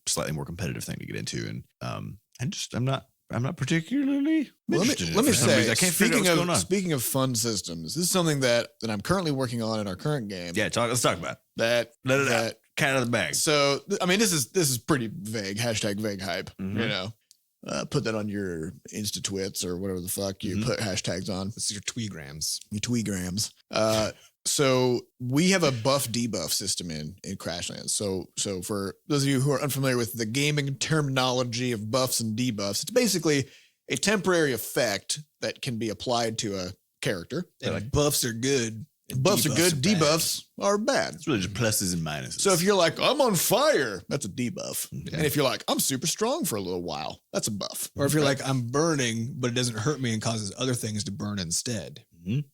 slightly more competitive thing to get into, and I'm not particularly interested. Let me say, I can't figure out what's going on. Speaking of fun systems, this is something that I'm currently working on in our current game. Yeah, let's talk about that. Let it out. Cat out of the bag. So I mean, this is pretty vague. #vague hype. Put that on your Insta Twits or whatever the fuck you put hashtags on. This is your tweegrams. Your tweegrams. So we have a buff debuff system in Crashlands. So for those of you who are unfamiliar with the gaming terminology of buffs and debuffs, it's basically a temporary effect that can be applied to a character. And like buffs are good. Buffs are good. Debuffs are bad. It's really just pluses and minuses. So if you're like, I'm on fire, that's a debuff. And if you're like, I'm super strong for a little while, that's a buff. Or if you're like, I'm burning, but it doesn't hurt me and causes other things to burn instead.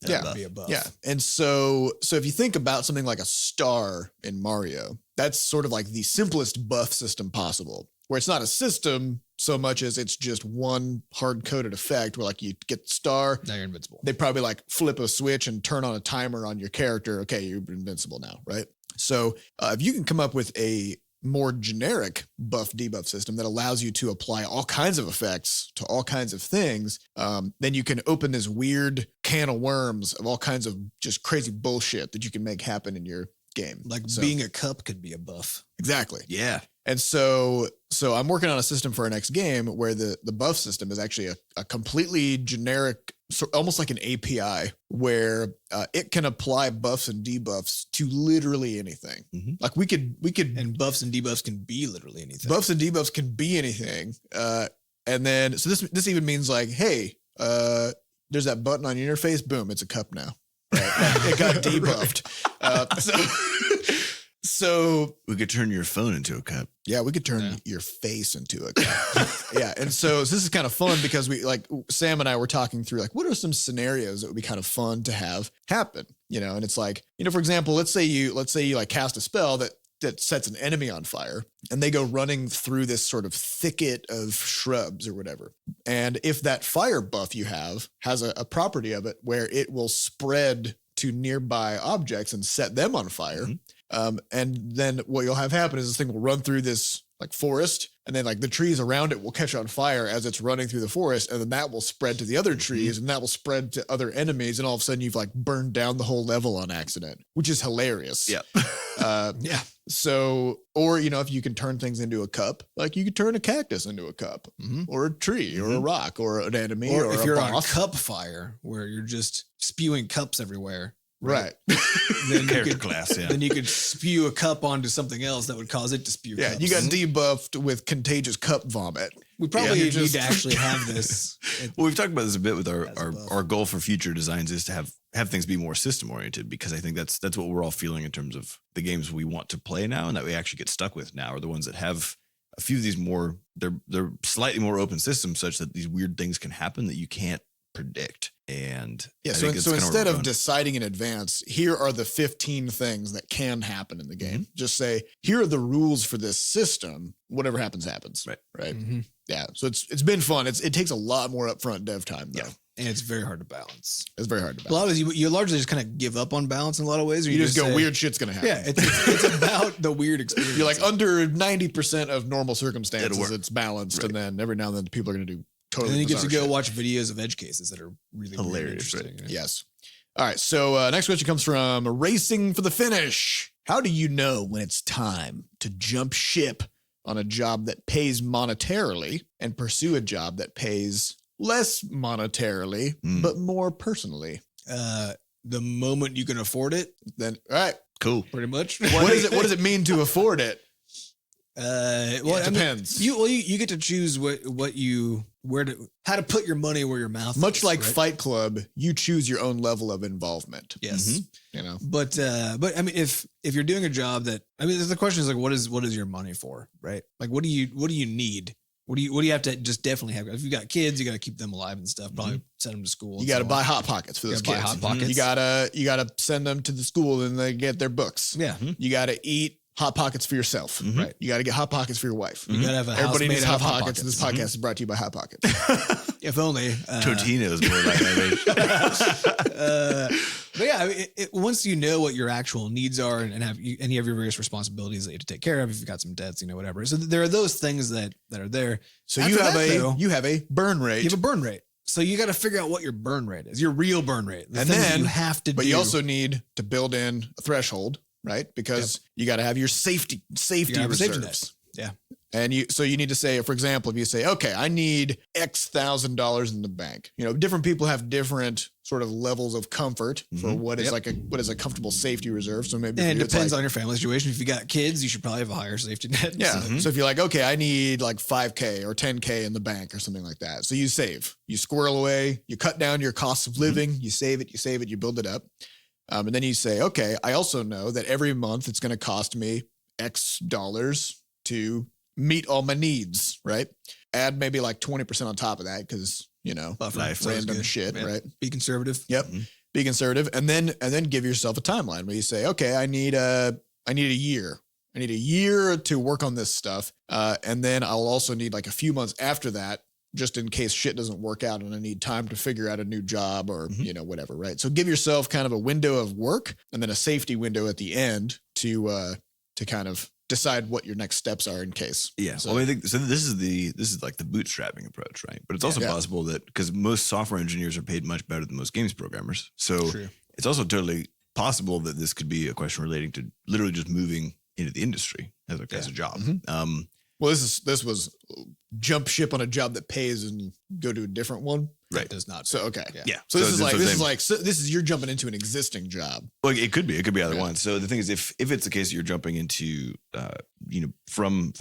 That would be a buff. Yeah. And so if you think about something like a star in Mario, that's sort of like the simplest buff system possible, where it's not a system so much as it's just one hard-coded effect where like you get the star. Now you're invincible. They probably like flip a switch and turn on a timer on your character. Okay, you're invincible now, right? So if you can come up with a more generic buff debuff system that allows you to apply all kinds of effects to all kinds of things, then you can open this weird can of worms of all kinds of just crazy bullshit that you can make happen in your game. Like being a cup could be a buff. Exactly. Yeah. And so I'm working on a system for our next game where the buff system is actually a completely generic, almost like an API where it can apply buffs and debuffs to literally anything. Like we could, and buffs and debuffs can be literally anything. Buffs and debuffs can be anything. And then, so this even means like, hey, there's that button on your interface. Boom, it's a cup now. Right? Like, it got debuffed. So we could turn your phone into a cup. yeah, we could turn your face into a cup. Yeah. And so this is kind of fun because we like Sam and I were talking through like, what are some scenarios that would be kind of fun to have happen, you know? And it's like, you know, for example, let's say you like cast a spell that sets an enemy on fire and they go running through this sort of thicket of shrubs or whatever. And if that fire buff you have has a property of it where it will spread to nearby objects and set them on fire. And then what you'll have happen is this thing will run through this like forest, and then like the trees around it will catch on fire as it's running through the forest, and then that will spread to the other trees, and that will spread to other enemies, and all of a sudden you've like burned down the whole level on accident, which is hilarious. Yeah. Yeah. So, or you know, if you can turn things into a cup, like you could turn a cactus into a cup, or a tree, or a rock, or an enemy, or if a you're boss. on cup fire where you're just spewing cups everywhere. Right. Then Character class, yeah. Then you could spew a cup onto something else that would cause it to spew Yeah, cups. you got debuffed with contagious cup vomit. We probably you need just- to actually have this. Well, we've talked about this a bit with As a buff. our goal for future designs is to have things be more system oriented, because I think that's what we're all feeling in terms of the games we want to play now and that we actually get stuck with now are the ones that have a few of these more they're slightly more open systems such that these weird things can happen that you can't predict. And Yeah, I so, think it's so kinda instead where of we're going. deciding in advance, here are the 15 things that can happen in the game. Mm-hmm. Just say, here are the rules for this system. Whatever happens, happens. Right. Mhm. Yeah. So it's been fun. It takes a lot more upfront dev time though. Yeah. And it's very hard to balance. It's very hard to A balance. lot of you largely just kind of give up on balance in a lot of ways. Or You just go, say, weird shit's gonna happen. Yeah, it's about the weird experience. You're like under 90% of normal circumstances, It'll work. it's balanced, Right. and then every now and then people are gonna do and totally. then you get to bizarre go shit. watch videos of edge cases that are really Hilarious, really right? interesting. Yes. All right. So next question comes from Racing for the Finish. How do you know when it's time to jump ship on a job that pays monetarily and pursue a job that pays less monetarily, but more personally? The moment you can afford it, Then, all right. Cool. pretty much. What does it mean to afford it? Well, It I mean, depends. you get to choose how to put your money where your mouth. Much is, like right? Fight Club, you choose your own level of involvement. Yes. You know, But I mean, if you're doing a job that, I mean, the question is like, what is your money for, right? Like, what do you need? What do you have to just definitely have? If you got kids, you got to keep them alive and stuff. Probably send them to school. you got to buy Hot Pockets for those gotta kids. buy Hot Pockets. You gotta send them to the school and they get their books. Yeah. You got to eat Hot Pockets for yourself. Mhm. Right. You got to get Hot Pockets for your wife. You gotta have a house Everybody made needs out Hot of Pockets. And this podcast is brought to you by Hot Pockets. If only. Totino's more like that. But yeah, I mean, once you know what your actual needs are and you have your various responsibilities that you have to take care of, if you've got some debts, whatever. So there are those things that are there. So After you have that, you have a burn rate. You have a burn rate. So you got to figure out what your burn rate is, your real burn rate. The And things that then- you have to but do. you also need to build in a threshold, right? Because you got to have your safety You gotta have a safety net. reserves. Yeah. And you need to say, for example, if you say, okay, I need X $1,000 in the bank. Different people have different sort of levels of comfort for what is what is a comfortable safety reserve. So maybe And for it you, it's depends like- on your family situation. If you got kids, you should probably have a higher safety net. Yeah. So- So if you're like, okay, I need like 5K or 10K in the bank or something like that. So you save, you squirrel away, you cut down your costs of living, you save it, you build it up. And then you say, okay, I also know that every month it's going to cost me X dollars to meet all my needs, right? Add maybe like 20% on top of that because, Buffer. Life. Sounds random good. shit, Yeah. right? Be conservative. Yep. Be conservative and then give yourself a timeline where you say, okay, I need a year. I need a year to work on this stuff. And then I'll also need like a few months after that, just in case shit doesn't work out and I need time to figure out a new job or, whatever. Right. So give yourself kind of a window of work and then a safety window at the end to kind of decide what your next steps are in case. Yeah. So, Well, I think so. This is like the bootstrapping approach, right? But it's also Yeah. possible that because most software engineers are paid much better than most games programmers, so True. it's also totally possible that this could be a question relating to literally just moving into the industry as a job. well, this was jump ship on a job that pays and go to a different one. That does not. So, okay. Yeah. So this So this is you're jumping into an existing job. Well, it could be either Yeah. one. So the thing is, if it's the case, you're jumping into, from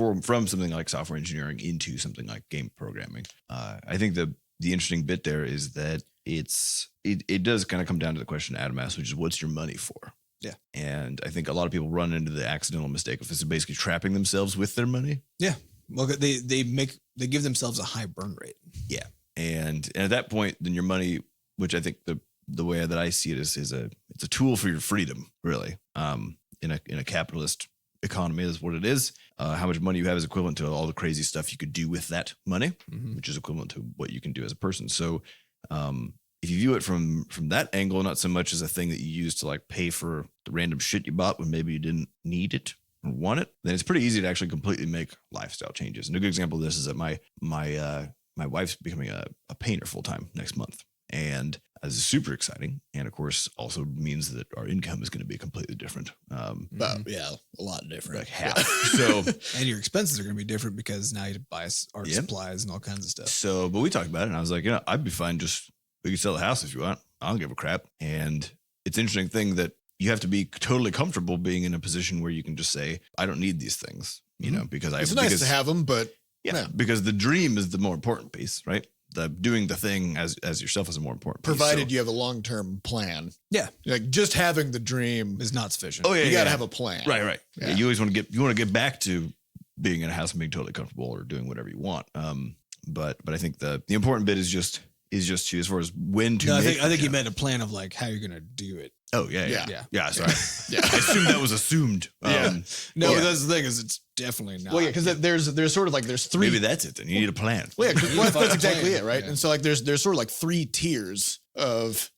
something like software engineering into something like game programming. I think the the interesting bit there is that it does kind of come down to the question Adam asked, which is what's your money for? Yeah. And I think a lot of people run into the accidental mistake of this, basically trapping themselves with their money. Yeah. Well, they give themselves a high burn rate. Yeah. And at that point, then your money, which I think the way that I see it is it's a tool for your freedom, really. In a capitalist economy is what it is. How much money you have is equivalent to all the crazy stuff you could do with that money, which is equivalent to what you can do as a person. So, if you view it from that angle, not so much as a thing that you use to like pay for the random shit you bought when maybe you didn't need it or want it, then it's pretty easy to actually completely make lifestyle changes. And a good example of this is that my wife's becoming a painter full time next month. And this is super exciting. And of course, also means that our income is going to be completely different. But yeah, a lot different. Like half. So, And your expenses are going to be different because now you buy art supplies and all kinds of stuff. but we talked about it and I was like, I'd be fine. We can sell the house if you want. I don't give a crap. And it's an interesting thing that you have to be totally comfortable being in a position where you can just say, I don't need these things, because it's nice to have them, but because the dream is the more important piece, right? Doing the thing as yourself is a more important piece. Provided you have a long-term plan. Yeah. Like just having the dream is not sufficient. Oh yeah. You got to have a plan. Right. Yeah. Yeah, you always want to get back to being in a house and being totally comfortable or doing whatever you want. But I think the important bit is just to, as far as when to. No, make I think you meant a plan of like how you're gonna do it. Oh yeah. Sorry. Yeah. I assumed that was assumed. No, but that's the thing is it's definitely not. Well, yeah, because there's sort of like there's three. Maybe that's it. Then you need a plan. Well, yeah, that's find a exactly plan. it, right? Yeah. And so like there's sort of like three tiers of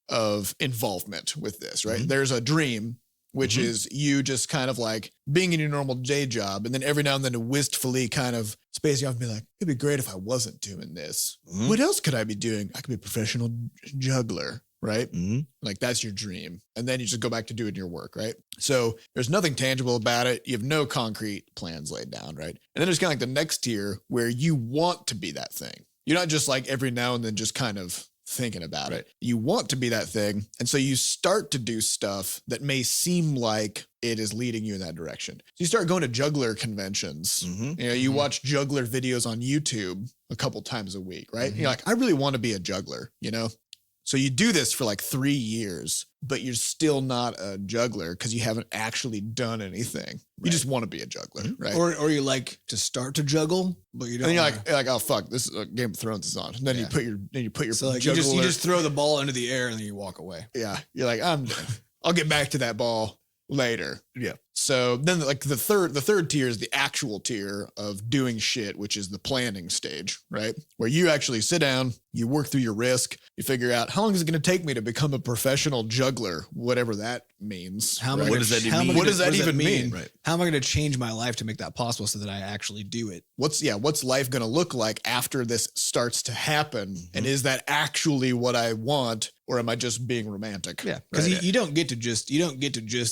involvement with this, right? Mhm. There's a dream, which is you just kind of like being in your normal day job, and then every now and then wistfully kind of spacing off and be like, it'd be great if I wasn't doing this. Mhm. What else could I be doing? I could be a professional juggler, right? Mm-hmm. Like that's your dream. And then you just go back to doing your work, right? So there's nothing tangible about it. You have no concrete plans laid down, right? And then there's kind of like the next tier where you want to be that thing. You're not just like every now and then just kind of thinking about it. You want to be that thing. And so you start to do stuff that may seem like it is leading you in that direction. So you start going to juggler conventions. Mm-hmm. You watch juggler videos on YouTube a couple times a week, right? You're like, I really want to be a juggler, So you do this for like 3 years, but you're still not a juggler because you haven't actually done anything. You just want to be a juggler, right? Or you like to start to juggle, but you don't. And you're like, oh fuck, this is Game of Thrones is on. And then you put your so like juggler. you just throw the ball into the air and then you walk away. Yeah, you're like, I'll get back to that ball later. Yeah. So then like the third tier is the actual tier of doing shit, which is the planning stage, right? Where you actually sit down, you work through your risk, you figure out how long is it going to take me to become a professional juggler, whatever that means. How am I right? gonna- What does that how am I mean? gonna- What does that even mean? Right. How am I going to change my life to make that possible so that I actually do it? What's life going to look like after this starts to happen? And is that actually what I want, or am I just being romantic? Yeah, because Right. you don't get to just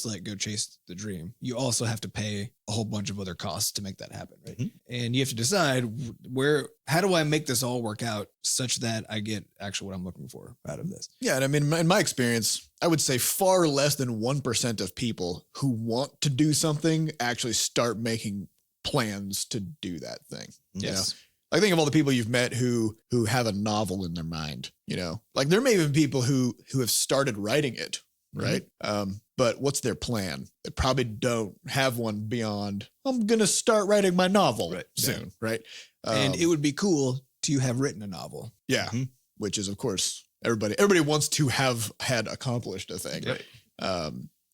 like go chase the dream. You also have to pay a whole bunch of other costs to make that happen, right? Mhm. And you have to decide how do I make this all work out such that I get actually what I'm looking for out of this. Yeah, and I mean, in my experience, I would say far less than 1% of people who want to do something actually start making plans to do that thing. you know? I think of all the people you've met who have a novel in their mind, like there may have been people who have started writing it, right? But what's their plan? They probably don't have one beyond, I'm going to start writing my novel soon, right? And it would be cool to have written a novel. Yeah, Mhm. which is, of course, everybody wants to have had accomplished a thing. Right.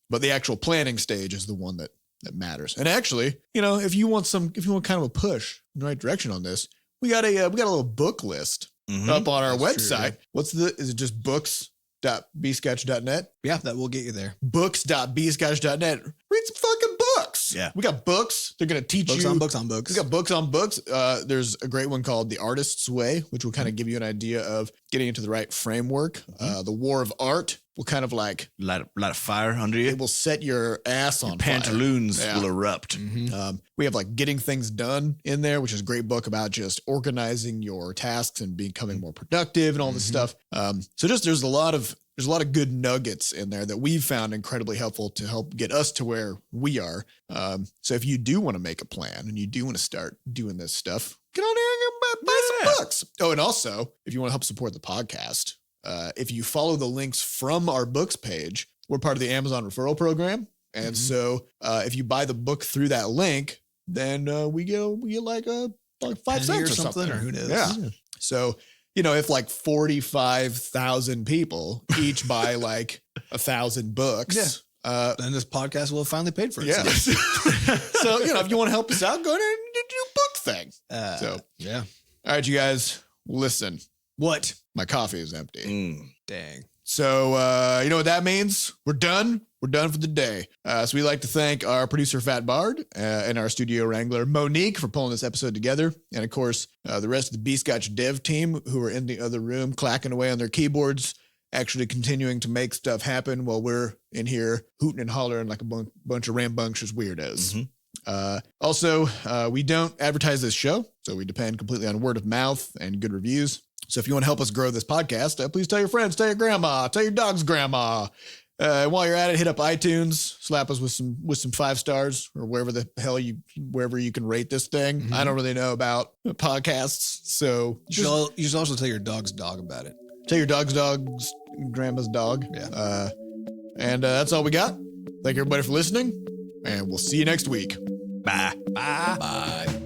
But the actual planning stage is the one that matters. And actually, if you want kind of a push in the right direction on this, we got a little book list Mhm. up on our That's true, website. Is it just books.bsketch.net? Yeah, that will get you there. Books.bsketch.net. Read some fucking books. Yeah. We got books. They're going to teach Books you. on books on books. We got books on books. There's a great one called The Artist's Way, which will kind of give you an idea of getting into the right framework. The War of Art will kind of like, Lot of fire under you. it will set your ass on fire. Pantaloons Yeah. will erupt. Mhm. We have like Getting Things Done in there, which is a great book about just organizing your tasks and becoming more productive and all this stuff. So just there's a lot of good nuggets in there that we've found incredibly helpful to help get us to where we are. So if you do want to make a plan and you do want to start doing this stuff, get on there and buy Yeah. some books. Oh, and also, if you want to help support the podcast, if you follow the links from our books page, we're part of the Amazon referral program. And so if you buy the book through that link, then we get like 5 Penny cents or something. or who knows? Yeah. So, if like 45,000 people each buy like 1,000 books, Then this podcast will have finally paid for yeah. itself. So, if you want to help us out, go ahead and do a book thing. Yeah. All right, you guys, listen, What? my coffee is empty. Dang. So, you know what that means? We're done. We're done for the day. So we'd like to thank our producer, Fat Bard, and our studio wrangler, Monique, for pulling this episode together. And of course, the rest of the Bscotch dev team who are in the other room clacking away on their keyboards, actually continuing to make stuff happen while we're in here hooting and hollering like a bunch of rambunctious weirdos. Also, we don't advertise this show, so we depend completely on word of mouth and good reviews. So if you want to help us grow this podcast, please tell your friends, tell your grandma, tell your dog's grandma. While you're at it, hit up iTunes, slap us with some 5 stars or wherever the hell wherever you can rate this thing. I don't really know about podcasts, so You should also tell your dog's dog about it. tell your dog's grandma's dog. Yeah. And that's all we got. Thank everybody for listening, and we'll see you next week. Bye. Bye.